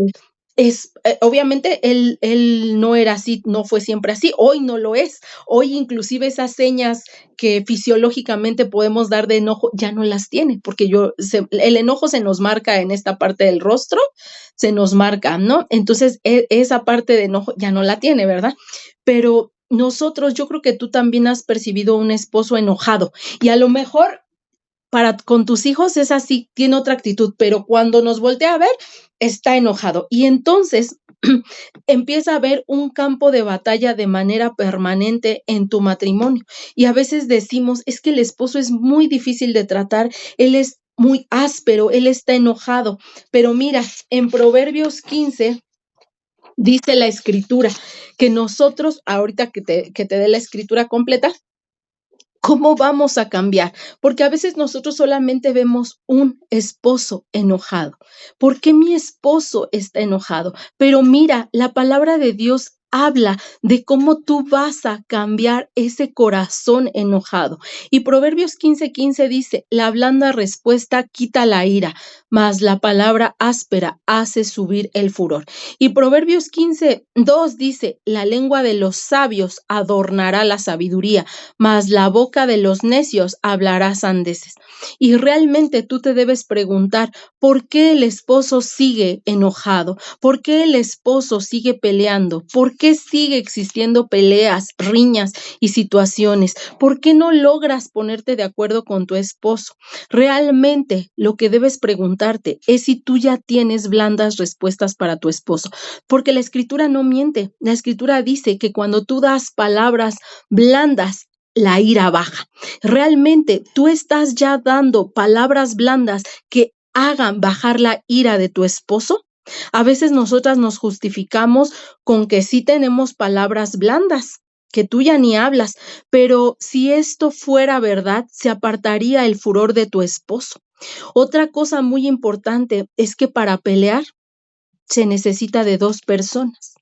es, obviamente él no era así, no fue siempre así, hoy no lo es. Hoy inclusive esas señas que fisiológicamente podemos dar de enojo ya no las tiene, porque el enojo se nos marca en esta parte del rostro, se nos marca, ¿no? Entonces, esa parte de enojo ya no la tiene, ¿verdad? Pero nosotros, yo creo que tú también has percibido un esposo enojado y a lo mejor con tus hijos es así, tiene otra actitud, pero cuando nos voltea a ver, está enojado. Y entonces empieza a haber un campo de batalla de manera permanente en tu matrimonio. Y a veces decimos, es que el esposo es muy difícil de tratar, él es muy áspero, él está enojado. Pero mira, en Proverbios 15 dice la escritura que nosotros, ahorita que te dé la escritura completa, ¿cómo vamos a cambiar? Porque a veces nosotros solamente vemos un esposo enojado. ¿Por qué mi esposo está enojado? Pero mira, la palabra de Dios habla de cómo tú vas a cambiar ese corazón enojado. Y Proverbios 15:15 dice, la blanda respuesta quita la ira, mas la palabra áspera hace subir el furor. Y Proverbios 15:2 dice, la lengua de los sabios adornará la sabiduría, mas la boca de los necios hablará sandeces. Y realmente tú te debes preguntar, ¿por qué el esposo sigue enojado? ¿Por qué el esposo sigue peleando? ¿Por qué sigue existiendo peleas, riñas y situaciones? ¿Por qué no logras ponerte de acuerdo con tu esposo? Realmente lo que debes preguntarte es si tú ya tienes blandas respuestas para tu esposo, porque la escritura no miente. La escritura dice que cuando tú das palabras blandas, la ira baja. Realmente tú estás ya dando palabras blandas que hagan bajar la ira de tu esposo. A veces nosotras nos justificamos con que sí tenemos palabras blandas, que tú ya ni hablas, pero si esto fuera verdad, se apartaría el furor de tu esposo. Otra cosa muy importante es que para pelear se necesita de 2 personas.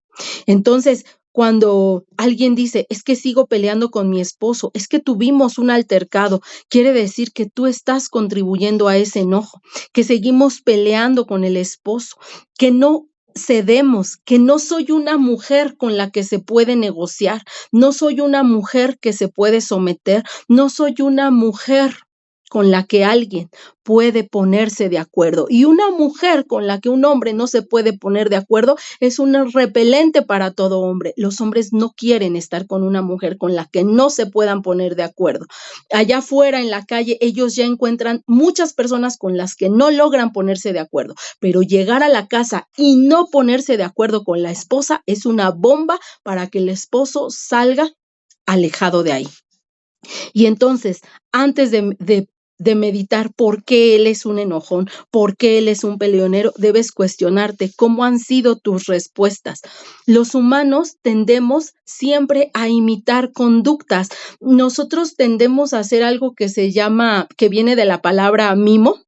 Entonces, cuando alguien dice, es que sigo peleando con mi esposo, es que tuvimos un altercado, quiere decir que tú estás contribuyendo a ese enojo, que seguimos peleando con el esposo, que no cedemos, que no soy una mujer con la que se puede negociar, no soy una mujer que se puede someter, no soy una mujer con la que alguien puede ponerse de acuerdo. Y una mujer con la que un hombre no se puede poner de acuerdo es un repelente para todo hombre. Los hombres no quieren estar con una mujer con la que no se puedan poner de acuerdo. Allá afuera en la calle ellos ya encuentran muchas personas con las que no logran ponerse de acuerdo, pero llegar a la casa y no ponerse de acuerdo con la esposa es una bomba para que el esposo salga alejado de ahí. Y entonces, antes de meditar por qué él es un enojón, por qué él es un peleonero, debes cuestionarte cómo han sido tus respuestas. Los humanos tendemos siempre a imitar conductas. Nosotros tendemos a hacer algo que viene de la palabra mimo,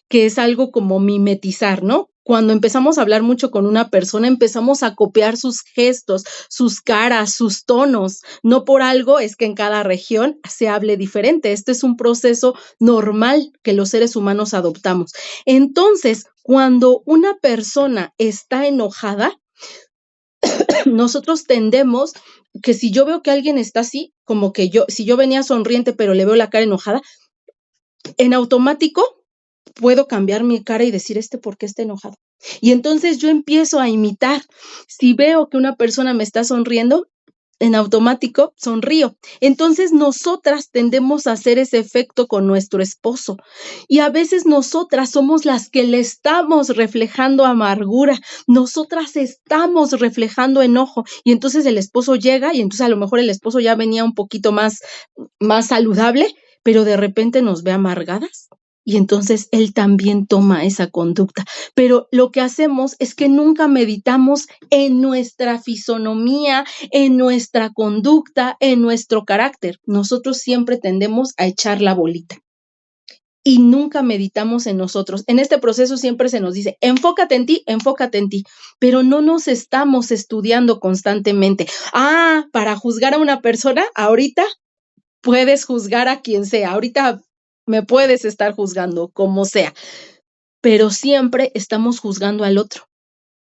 que es algo como mimetizar, ¿no? Cuando empezamos a hablar mucho con una persona, empezamos a copiar sus gestos, sus caras, sus tonos. No por algo es que en cada región se hable diferente. Este es un proceso normal que los seres humanos adoptamos. Entonces, cuando una persona está enojada, nosotros tendemos que si yo veo que alguien está así, como que si yo venía sonriente, pero le veo la cara enojada, en automático puedo cambiar mi cara y decir, ¿por qué está enojado? Y entonces yo empiezo a imitar. Si veo que una persona me está sonriendo, en automático sonrío. Entonces nosotras tendemos a hacer ese efecto con nuestro esposo. Y a veces nosotras somos las que le estamos reflejando amargura. Nosotras estamos reflejando enojo. Y entonces el esposo llega y entonces a lo mejor el esposo ya venía un poquito más saludable, pero de repente nos ve amargadas. y entonces él también toma esa conducta. Pero lo que hacemos es que nunca meditamos en nuestra fisonomía, en nuestra conducta, en nuestro carácter. Nosotros siempre tendemos a echar la bolita y nunca meditamos en nosotros. En este proceso siempre se nos dice, enfócate en ti, pero no nos estamos estudiando constantemente. Para juzgar a una persona, ahorita puedes juzgar a quien sea, ahorita me puedes estar juzgando como sea, pero siempre estamos juzgando al otro.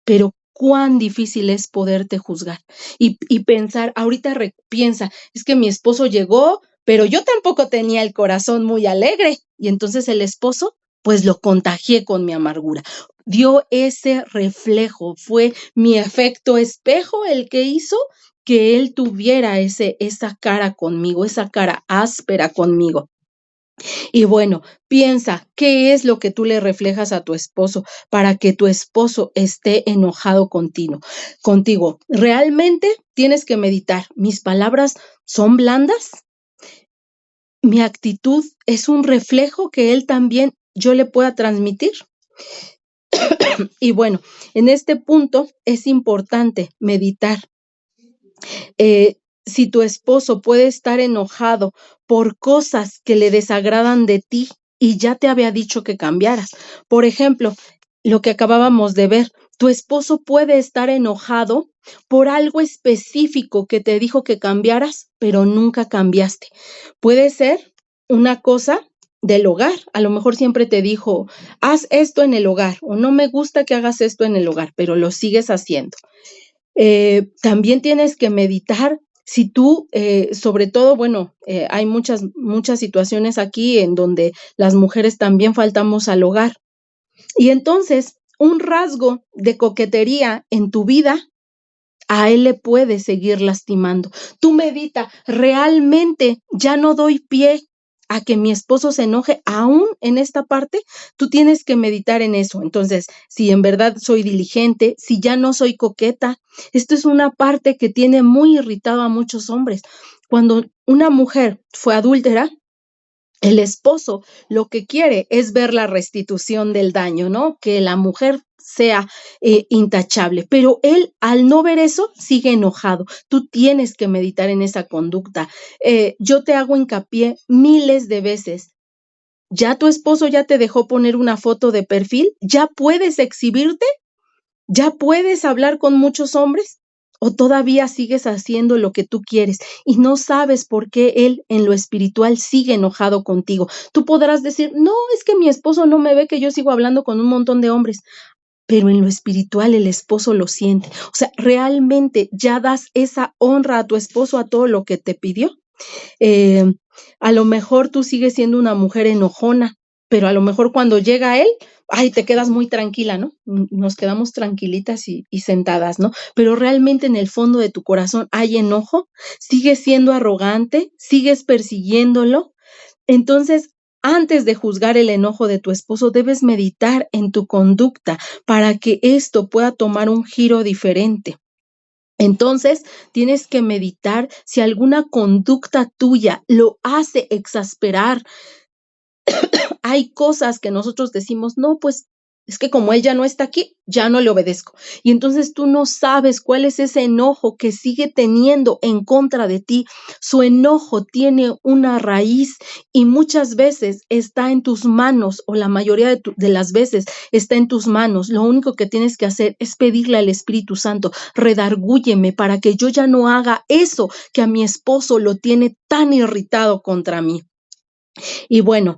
Pero cuán difícil es poderte juzgar y pensar, ahorita piensa, es que mi esposo llegó, pero yo tampoco tenía el corazón muy alegre. Y entonces el esposo, pues lo contagié con mi amargura. Dio ese reflejo, fue mi efecto espejo el que hizo que él tuviera esa cara conmigo, esa cara áspera conmigo. Y bueno, piensa, ¿qué es lo que tú le reflejas a tu esposo para que tu esposo esté enojado contigo? Realmente tienes que meditar. ¿Mis palabras son blandas? ¿Mi actitud es un reflejo que él también yo le pueda transmitir? Y bueno, en este punto es importante meditar. Si tu esposo puede estar enojado por cosas que le desagradan de ti y ya te había dicho que cambiaras. Por ejemplo, lo que acabábamos de ver, tu esposo puede estar enojado por algo específico que te dijo que cambiaras, pero nunca cambiaste. Puede ser una cosa del hogar. A lo mejor siempre te dijo, haz esto en el hogar, o no me gusta que hagas esto en el hogar, pero lo sigues haciendo. También tienes que meditar si tú, sobre todo, hay muchas situaciones aquí en donde las mujeres también faltamos al hogar. Y entonces, un rasgo de coquetería en tu vida, a él le puede seguir lastimando. Tú medita, realmente ya no doy pie a que mi esposo se enoje aún en esta parte. Tú tienes que meditar en eso. Entonces, si en verdad soy diligente, si ya no soy coqueta, esto es una parte que tiene muy irritado a muchos hombres. Cuando una mujer fue adúltera, el esposo lo que quiere es ver la restitución del daño, ¿no? Que la mujer sea intachable, pero él al no ver eso sigue enojado. Tú tienes que meditar en esa conducta. Yo te hago hincapié miles de veces. ¿Ya tu esposo ya te dejó poner una foto de perfil? ¿Ya puedes exhibirte? ¿Ya puedes hablar con muchos hombres? ¿O todavía sigues haciendo lo que tú quieres y no sabes por qué él en lo espiritual sigue enojado contigo? Tú podrás decir, no, es que mi esposo no me ve que yo sigo hablando con un montón de hombres, pero en lo espiritual el esposo lo siente. O sea, ¿realmente ya das esa honra a tu esposo a todo lo que te pidió? A lo mejor tú sigues siendo una mujer enojona, pero a lo mejor cuando llega él, te quedas muy tranquila, ¿no? Nos quedamos tranquilitas y sentadas, ¿no? Pero realmente en el fondo de tu corazón hay enojo, sigues siendo arrogante, sigues persiguiéndolo. Entonces, antes de juzgar el enojo de tu esposo, debes meditar en tu conducta para que esto pueda tomar un giro diferente. Entonces, tienes que meditar si alguna conducta tuya lo hace exasperar. Hay cosas que nosotros decimos, no, pues es que como él ya no está aquí, ya no le obedezco. Y entonces tú no sabes cuál es ese enojo que sigue teniendo en contra de ti. Su enojo tiene una raíz y muchas veces está en tus manos, o la mayoría de las veces está en tus manos. Lo único que tienes que hacer es pedirle al Espíritu Santo, redargúyeme para que yo ya no haga eso que a mi esposo lo tiene tan irritado contra mí. Y bueno,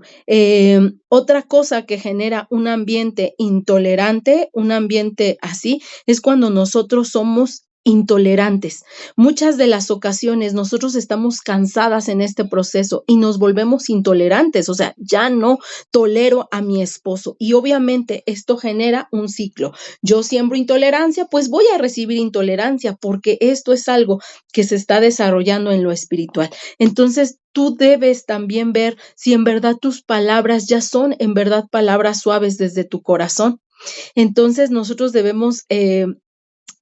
otra cosa que genera un ambiente intolerante, un ambiente así, es cuando nosotros somos intolerantes. Muchas de las ocasiones nosotros estamos cansadas en este proceso y nos volvemos intolerantes, o sea, ya no tolero a mi esposo y obviamente esto genera un ciclo. Yo siembro intolerancia, pues voy a recibir intolerancia porque esto es algo que se está desarrollando en lo espiritual. Entonces, tú debes también ver si en verdad tus palabras ya son en verdad palabras suaves desde tu corazón. Entonces, nosotros debemos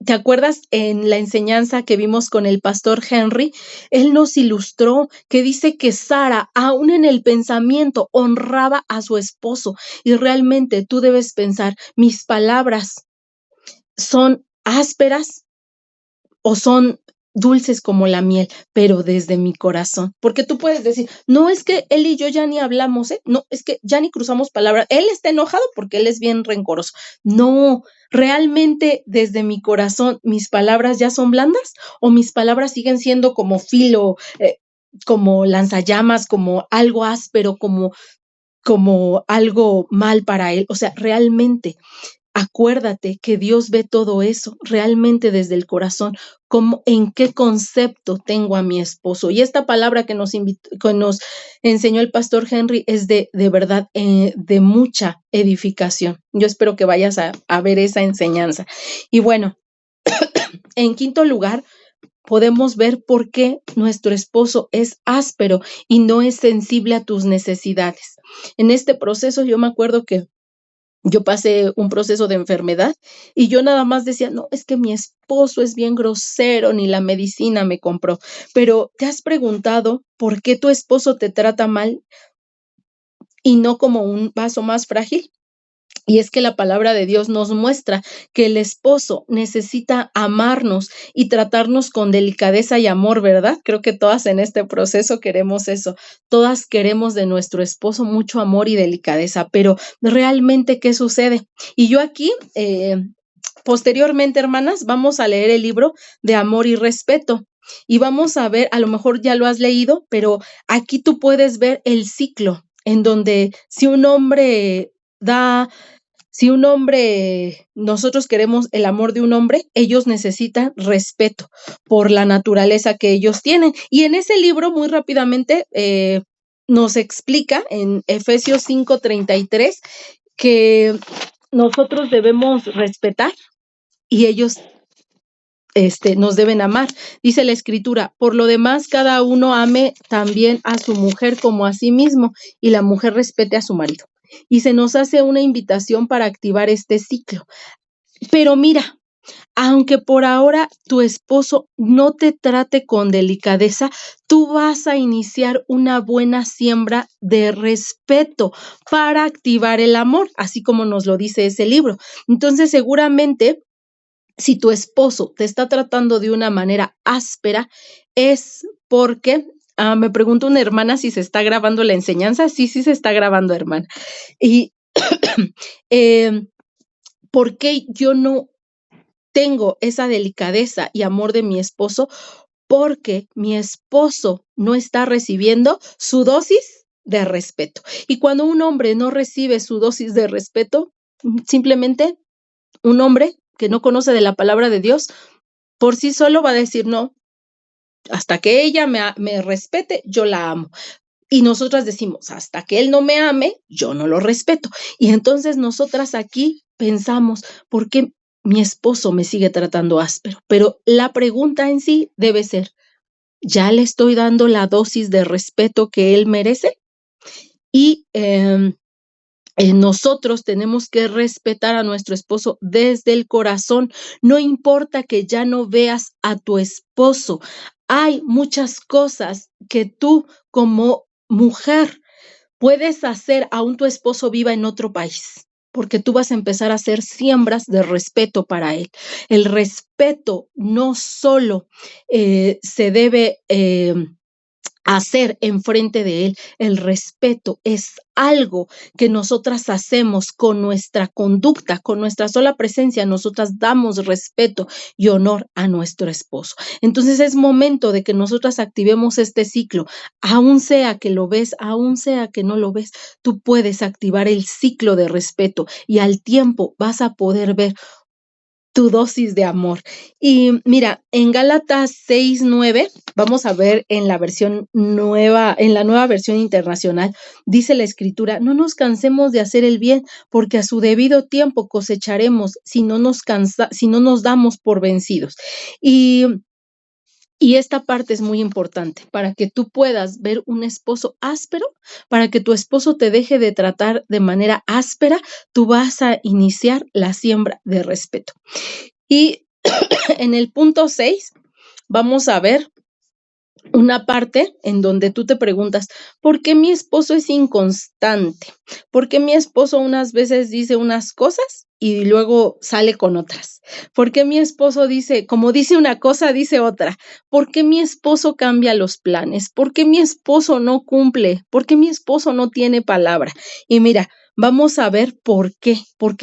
¿Te acuerdas en la enseñanza que vimos con el pastor Henry? Él nos ilustró que dice que Sara, aún en el pensamiento, honraba a su esposo. Y realmente tú debes pensar, ¿mis palabras son ásperas o son dulces como la miel, pero desde mi corazón? Porque tú puedes decir, no, es que él y yo ya ni hablamos, no, es que ya ni cruzamos palabras, él está enojado porque él es bien rencoroso. No, realmente desde mi corazón, ¿mis palabras ya son blandas o mis palabras siguen siendo como filo, como lanzallamas, como algo áspero, como algo mal para él? O sea, realmente acuérdate que Dios ve todo eso realmente desde el corazón, como en qué concepto tengo a mi esposo. Y esta palabra que nos enseñó el pastor Henry es de verdad, de mucha edificación. Yo espero que vayas a ver esa enseñanza. Y bueno, en quinto lugar, podemos ver por qué nuestro esposo es áspero y no es sensible a tus necesidades. En este proceso yo me acuerdo que yo pasé un proceso de enfermedad y yo nada más decía, no, es que mi esposo es bien grosero, ni la medicina me compró. Pero ¿te has preguntado por qué tu esposo te trata mal y no como un vaso más frágil? Y es que la palabra de Dios nos muestra que el esposo necesita amarnos y tratarnos con delicadeza y amor, ¿verdad? Creo que todas en este proceso queremos eso. Todas queremos de nuestro esposo mucho amor y delicadeza, pero realmente, ¿qué sucede? Y yo aquí, posteriormente, hermanas, vamos a leer el libro de Amor y Respeto. Y vamos a ver, a lo mejor ya lo has leído, pero aquí tú puedes ver el ciclo en donde si un hombre, nosotros queremos el amor de un hombre, ellos necesitan respeto por la naturaleza que ellos tienen. Y en ese libro, muy rápidamente, nos explica en Efesios 5:33 que nosotros debemos respetar y ellos nos deben amar. Dice la escritura, por lo demás, cada uno ame también a su mujer como a sí mismo y la mujer respete a su marido. Y se nos hace una invitación para activar este ciclo. Pero mira, aunque por ahora tu esposo no te trate con delicadeza, tú vas a iniciar una buena siembra de respeto para activar el amor, así como nos lo dice ese libro. Entonces, seguramente, si tu esposo te está tratando de una manera áspera, es porque, me pregunta una hermana si se está grabando la enseñanza. Sí, sí se está grabando, hermana. Y, ¿por qué yo no tengo esa delicadeza y amor de mi esposo? Porque mi esposo no está recibiendo su dosis de respeto. Y cuando un hombre no recibe su dosis de respeto, simplemente un hombre que no conoce de la palabra de Dios, por sí solo va a decir, no, hasta que ella me respete, yo la amo. Y nosotras decimos, hasta que él no me ame, yo no lo respeto. Y entonces nosotras aquí pensamos, ¿por qué mi esposo me sigue tratando áspero? Pero la pregunta en sí debe ser, ¿ya le estoy dando la dosis de respeto que él merece? Y nosotros tenemos que respetar a nuestro esposo desde el corazón. No importa que ya no veas a tu esposo. Hay muchas cosas que tú como mujer puedes hacer aún tu esposo viva en otro país, porque tú vas a empezar a hacer siembras de respeto para él. El respeto no solo se debe hacer enfrente de él. El respeto es algo que nosotras hacemos con nuestra conducta, con nuestra sola presencia. Nosotras damos respeto y honor a nuestro esposo. Entonces es momento de que nosotras activemos este ciclo. Aún sea que lo ves, aún sea que no lo ves, tú puedes activar el ciclo de respeto y al tiempo vas a poder ver tu dosis de amor. Y mira, en Gálatas 6:9, vamos a ver en la versión nueva, en la nueva versión internacional, dice la escritura, no nos cansemos de hacer el bien, porque a su debido tiempo cosecharemos si no nos damos por vencidos. Y esta parte es muy importante para que tú puedas ver un esposo áspero, para que tu esposo te deje de tratar de manera áspera, tú vas a iniciar la siembra de respeto. Y En el punto 6 vamos a ver una parte en donde tú te preguntas, ¿por qué mi esposo es inconstante? ¿Por qué mi esposo unas veces dice unas cosas y luego sale con otras? ¿Por qué mi esposo dice, como dice una cosa, dice otra? ¿Por qué mi esposo cambia los planes? ¿Por qué mi esposo no cumple? ¿Por qué mi esposo no tiene palabra? Y mira, vamos a ver por qué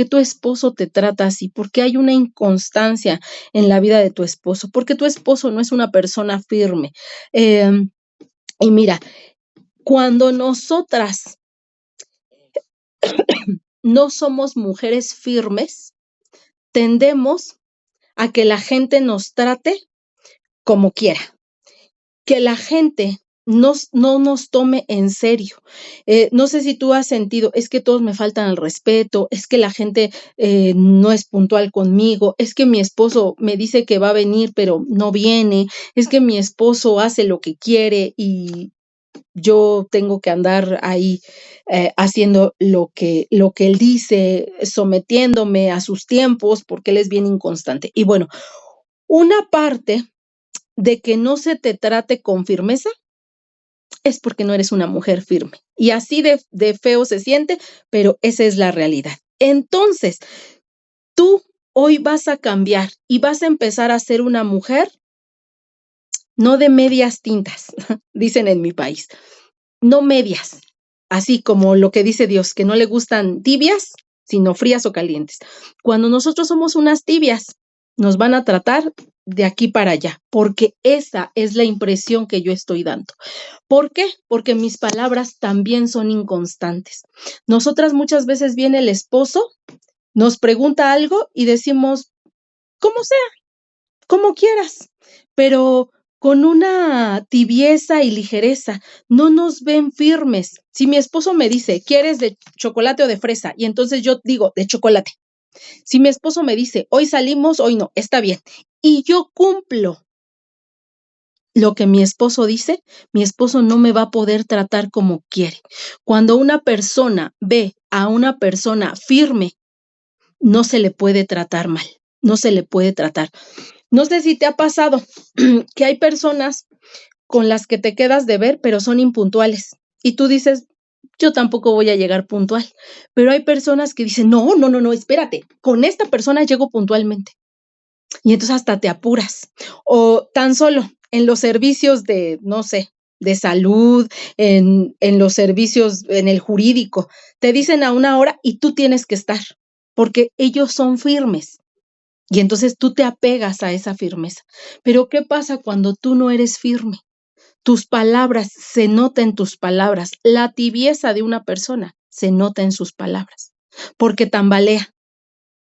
tu esposo te trata así, por qué hay una inconstancia en la vida de tu esposo, por qué tu esposo no es una persona firme. Y mira, cuando nosotras no somos mujeres firmes, tendemos a que la gente nos trate como quiera, que la gente no nos tome en serio. No sé si tú has sentido, es que todos me faltan al respeto, es que la gente no es puntual conmigo, es que mi esposo me dice que va a venir, pero no viene, es que mi esposo hace lo que quiere y yo tengo que andar ahí haciendo lo que él dice, sometiéndome a sus tiempos, porque él es bien inconstante. Y bueno, una parte de que no se te trate con firmeza es porque no eres una mujer firme. Y así de feo se siente, pero esa es la realidad. Entonces, tú hoy vas a cambiar y vas a empezar a ser una mujer no de medias tintas, dicen en mi país, no medias, así como lo que dice Dios, que no le gustan tibias, sino frías o calientes. Cuando nosotros somos unas tibias, nos van a tratar de aquí para allá, porque esa es la impresión que yo estoy dando. ¿Por qué? Porque mis palabras también son inconstantes. Nosotras muchas veces viene el esposo, nos pregunta algo y decimos, como sea, como quieras, pero con una tibieza y ligereza, no nos ven firmes. Si mi esposo me dice, ¿quieres de chocolate o de fresa? Y entonces yo digo, de chocolate. Si mi esposo me dice, hoy salimos, hoy no, está bien. Y yo cumplo lo que mi esposo dice, mi esposo no me va a poder tratar como quiere. Cuando una persona ve a una persona firme, no se le puede tratar mal, no se le puede tratar. No sé si te ha pasado que hay personas con las que te quedas de ver, pero son impuntuales. Y tú dices, yo tampoco voy a llegar puntual. Pero hay personas que dicen, no, espérate, con esta persona llego puntualmente. Y entonces hasta te apuras. O tan solo en los servicios de, no sé, de salud, en los servicios, en el jurídico, te dicen a una hora y tú tienes que estar, porque ellos son firmes. Y entonces tú te apegas a esa firmeza. Pero ¿qué pasa cuando tú no eres firme? Tus palabras, se nota en tus palabras. La tibieza de una persona se nota en sus palabras, porque tambalea,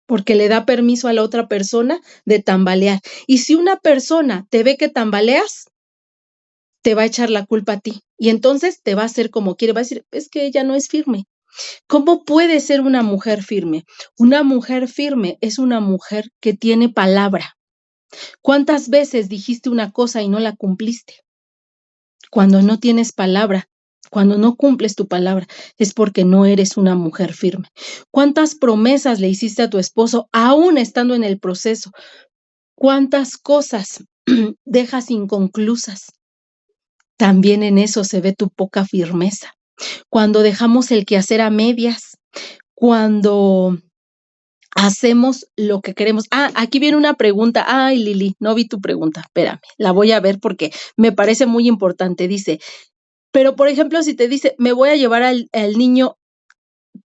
porque le da permiso a la otra persona de tambalear. Y si una persona te ve que tambaleas, te va a echar la culpa a ti. Y entonces te va a hacer como quiere, va a decir, es que ella no es firme. ¿Cómo puede ser una mujer firme? Una mujer firme es una mujer que tiene palabra. ¿Cuántas veces dijiste una cosa y no la cumpliste? Cuando no tienes palabra, cuando no cumples tu palabra, es porque no eres una mujer firme. ¿Cuántas promesas le hiciste a tu esposo aún estando en el proceso? ¿Cuántas cosas dejas inconclusas? También en eso se ve tu poca firmeza. Cuando dejamos el quehacer a medias, cuando hacemos lo que queremos. Aquí viene una pregunta. Ay, Lili, no vi tu pregunta. Espérame, la voy a ver porque me parece muy importante. Dice, pero por ejemplo, si te dice, me voy a llevar al niño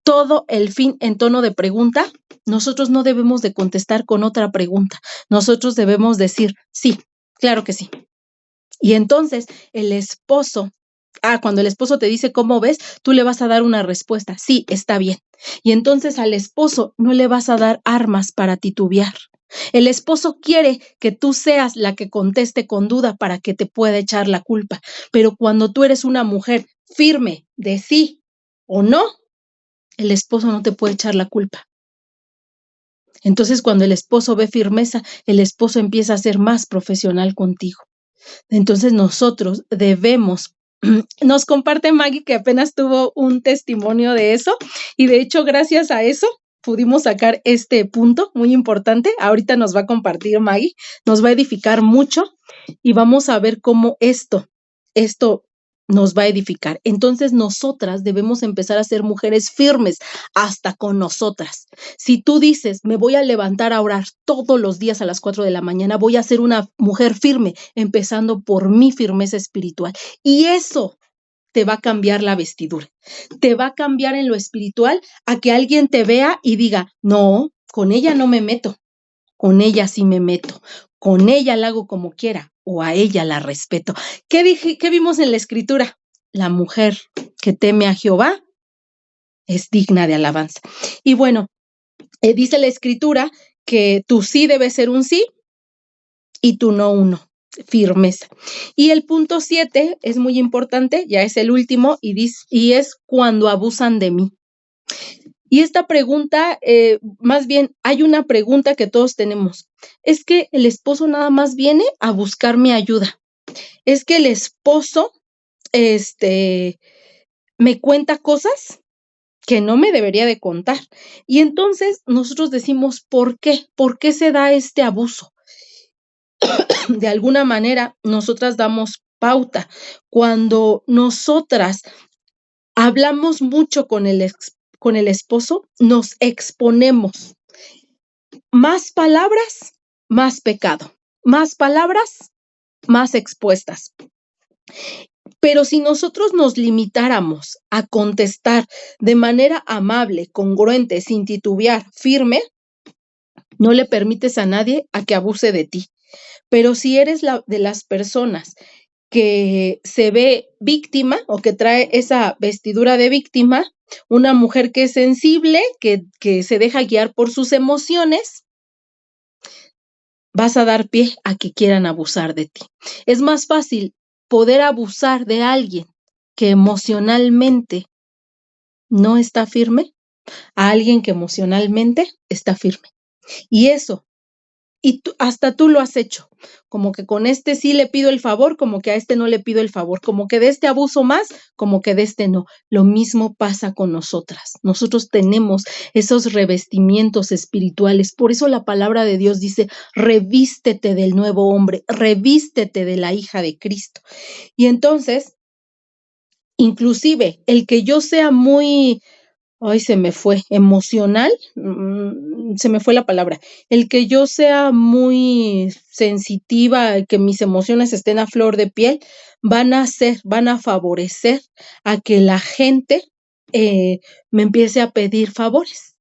todo el fin en tono de pregunta, nosotros no debemos de contestar con otra pregunta. Nosotros debemos decir, sí, claro que sí. Y entonces el esposo, cuando el esposo te dice, ¿cómo ves? Tú le vas a dar una respuesta, sí, está bien. Y entonces al esposo no le vas a dar armas para titubear. El esposo quiere que tú seas la que conteste con duda para que te pueda echar la culpa. Pero cuando tú eres una mujer firme de sí o no, el esposo no te puede echar la culpa. Entonces, cuando el esposo ve firmeza, el esposo empieza a ser más profesional contigo. Entonces, nosotros debemos, nos comparte Maggie que apenas tuvo un testimonio de eso, y de hecho, gracias a eso, pudimos sacar este punto muy importante. Ahorita nos va a compartir Maggie, nos va a edificar mucho y vamos a ver cómo esto nos va a edificar. Entonces nosotras debemos empezar a ser mujeres firmes hasta con nosotras. Si tú dices, me voy a levantar a orar todos los días a las 4 de la mañana, voy a ser una mujer firme, empezando por mi firmeza espiritual. Y eso te va a cambiar la vestidura, te va a cambiar en lo espiritual a que alguien te vea y diga, no, con ella no me meto, con ella sí me meto, con ella la hago como quiera o a ella la respeto. ¿Qué vimos en la escritura? La mujer que teme a Jehová es digna de alabanza. Y bueno, dice la escritura que tu sí debe ser un sí y tu no un no. Firmeza. Y el punto 7 es muy importante, ya es el último, y es cuando abusan de mí. Y esta pregunta, más bien, hay una pregunta que todos tenemos. Es que el esposo nada más viene a buscar mi ayuda. Es que el esposo, me cuenta cosas que no me debería de contar. Y entonces nosotros decimos, ¿por qué? ¿Por qué se da este abuso? De alguna manera, nosotras damos pauta. Cuando nosotras hablamos mucho con el esposo, nos exponemos. Más palabras, más pecado. Más palabras, más expuestas. Pero si nosotros nos limitáramos a contestar de manera amable, congruente, sin titubear, firme, no le permites a nadie a que abuse de ti. Pero si eres de las personas que se ve víctima o que trae esa vestidura de víctima, una mujer que es sensible, que se deja guiar por sus emociones, vas a dar pie a que quieran abusar de ti. Es más fácil poder abusar de alguien que emocionalmente no está firme a alguien que emocionalmente está firme. Y eso, hasta tú lo has hecho, como que con este sí le pido el favor, como que a este no le pido el favor, como que de este abuso más, como que de este no. Lo mismo pasa con nosotras. Nosotros tenemos esos revestimientos espirituales. Por eso la palabra de Dios dice, revístete del nuevo hombre, revístete de la hija de Cristo. Y entonces, inclusive, el que yo sea muy... Ay, se me fue, emocional, se me fue la palabra. El que yo sea muy sensitiva, que mis emociones estén a flor de piel, van a favorecer a que la gente me empiece a pedir favores.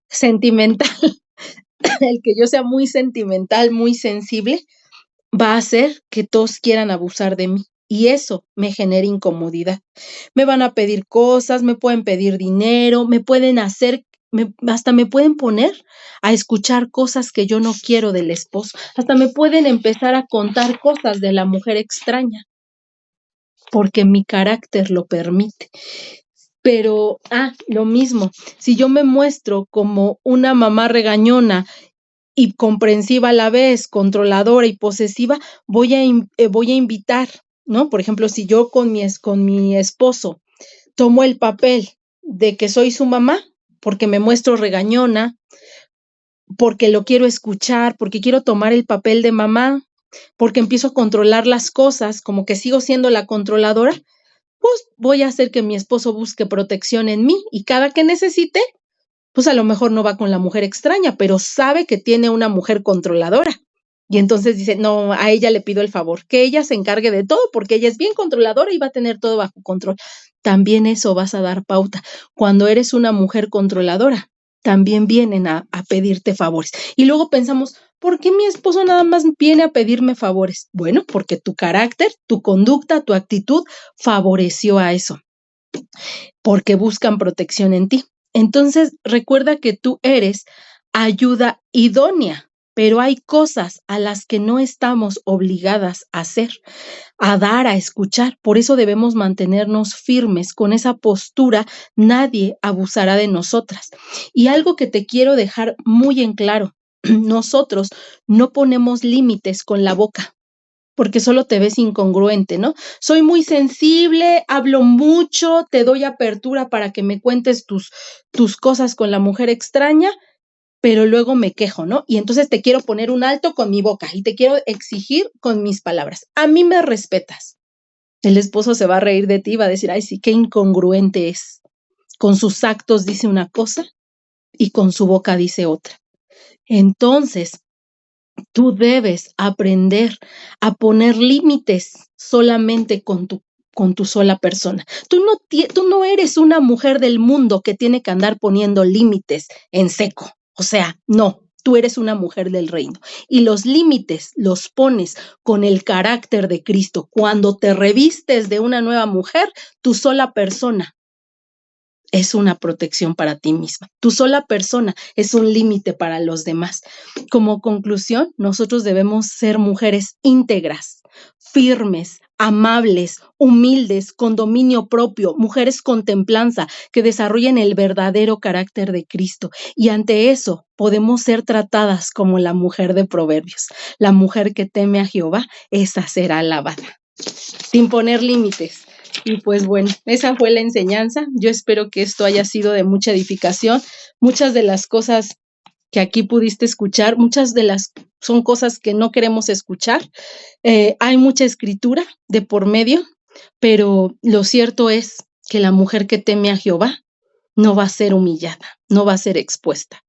Sentimental, el que yo sea muy sentimental, muy sensible, va a hacer que todos quieran abusar de mí. Y eso me genera incomodidad. Me van a pedir cosas, me pueden pedir dinero, me pueden hacer, hasta me pueden poner a escuchar cosas que yo no quiero del esposo. Hasta me pueden empezar a contar cosas de la mujer extraña, porque mi carácter lo permite. Pero, lo mismo, si yo me muestro como una mamá regañona y comprensiva a la vez, controladora y posesiva, voy a invitar, ¿no? Por ejemplo, si yo con mi esposo tomo el papel de que soy su mamá, porque me muestro regañona, porque lo quiero escuchar, porque quiero tomar el papel de mamá, porque empiezo a controlar las cosas, como que sigo siendo la controladora, pues voy a hacer que mi esposo busque protección en mí y cada que necesite, pues a lo mejor no va con la mujer extraña, pero sabe que tiene una mujer controladora. Y entonces dice, no, a ella le pido el favor, que ella se encargue de todo, porque ella es bien controladora y va a tener todo bajo control. También eso vas a dar pauta. Cuando eres una mujer controladora, también vienen a pedirte favores. Y luego pensamos, ¿por qué mi esposo nada más viene a pedirme favores? Bueno, porque tu carácter, tu conducta, tu actitud favoreció a eso, porque buscan protección en ti. Entonces, recuerda que tú eres ayuda idónea, pero hay cosas a las que no estamos obligadas a hacer, a dar, a escuchar. Por eso debemos mantenernos firmes con esa postura. Nadie abusará de nosotras. Y algo que te quiero dejar muy en claro, nosotros no ponemos límites con la boca. porque solo te ves incongruente, ¿no? Soy muy sensible, hablo mucho, te doy apertura para que me cuentes tus cosas con la mujer extraña, pero luego me quejo, ¿no? Y entonces te quiero poner un alto con mi boca y te quiero exigir con mis palabras. A mí me respetas. El esposo se va a reír de ti y va a decir, ay, sí, qué incongruente es. Con sus actos dice una cosa y con su boca dice otra. Entonces, tú debes aprender a poner límites solamente con tu sola persona. Tú no eres una mujer del mundo que tiene que andar poniendo límites en seco. O sea, no, tú eres una mujer del reino. Y los límites los pones con el carácter de Cristo. Cuando te revistes de una nueva mujer, tu sola persona es una protección para ti misma. Tu sola persona es un límite para los demás. Como conclusión, nosotros debemos ser mujeres íntegras, firmes, amables, humildes, con dominio propio, mujeres con templanza, que desarrollen el verdadero carácter de Cristo. Y ante eso podemos ser tratadas como la mujer de Proverbios. La mujer que teme a Jehová, esa será alabada. Sin poner límites. Y pues bueno, esa fue la enseñanza. Yo espero que esto haya sido de mucha edificación. Muchas de las cosas que aquí pudiste escuchar, son cosas que no queremos escuchar. Hay mucha escritura de por medio, pero lo cierto es que la mujer que teme a Jehová no va a ser humillada, no va a ser expuesta.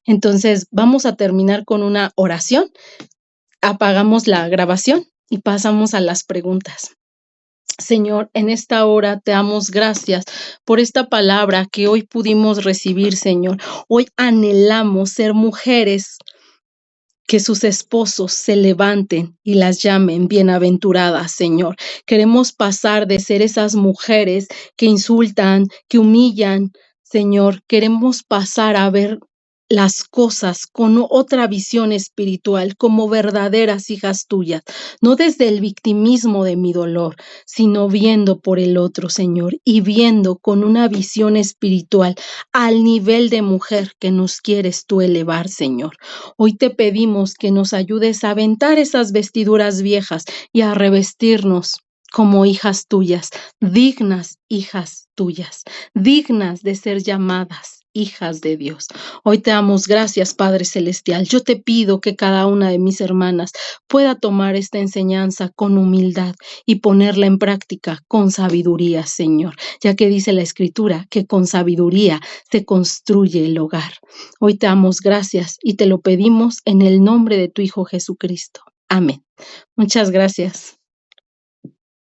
Entonces, vamos a terminar con una oración. Apagamos la grabación y pasamos a las preguntas. Señor, en esta hora te damos gracias por esta palabra que hoy pudimos recibir, Señor. Hoy anhelamos ser mujeres que sus esposos se levanten y las llamen bienaventuradas, Señor. Queremos pasar de ser esas mujeres que insultan, que humillan, Señor. Queremos pasar a ver las cosas con otra visión espiritual, como verdaderas hijas tuyas, no desde el victimismo de mi dolor, sino viendo por el otro, Señor, y viendo con una visión espiritual al nivel de mujer que nos quieres tú elevar, Señor. Hoy te pedimos que nos ayudes a aventar esas vestiduras viejas y a revestirnos como hijas tuyas, dignas hijas tuyas, dignas de ser llamadas hijas de Dios. Hoy te damos gracias, Padre Celestial. Yo te pido que cada una de mis hermanas pueda tomar esta enseñanza con humildad y ponerla en práctica con sabiduría, Señor, ya que dice la Escritura que con sabiduría se construye el hogar. Hoy te damos gracias y te lo pedimos en el nombre de tu Hijo Jesucristo. Amén. Muchas gracias.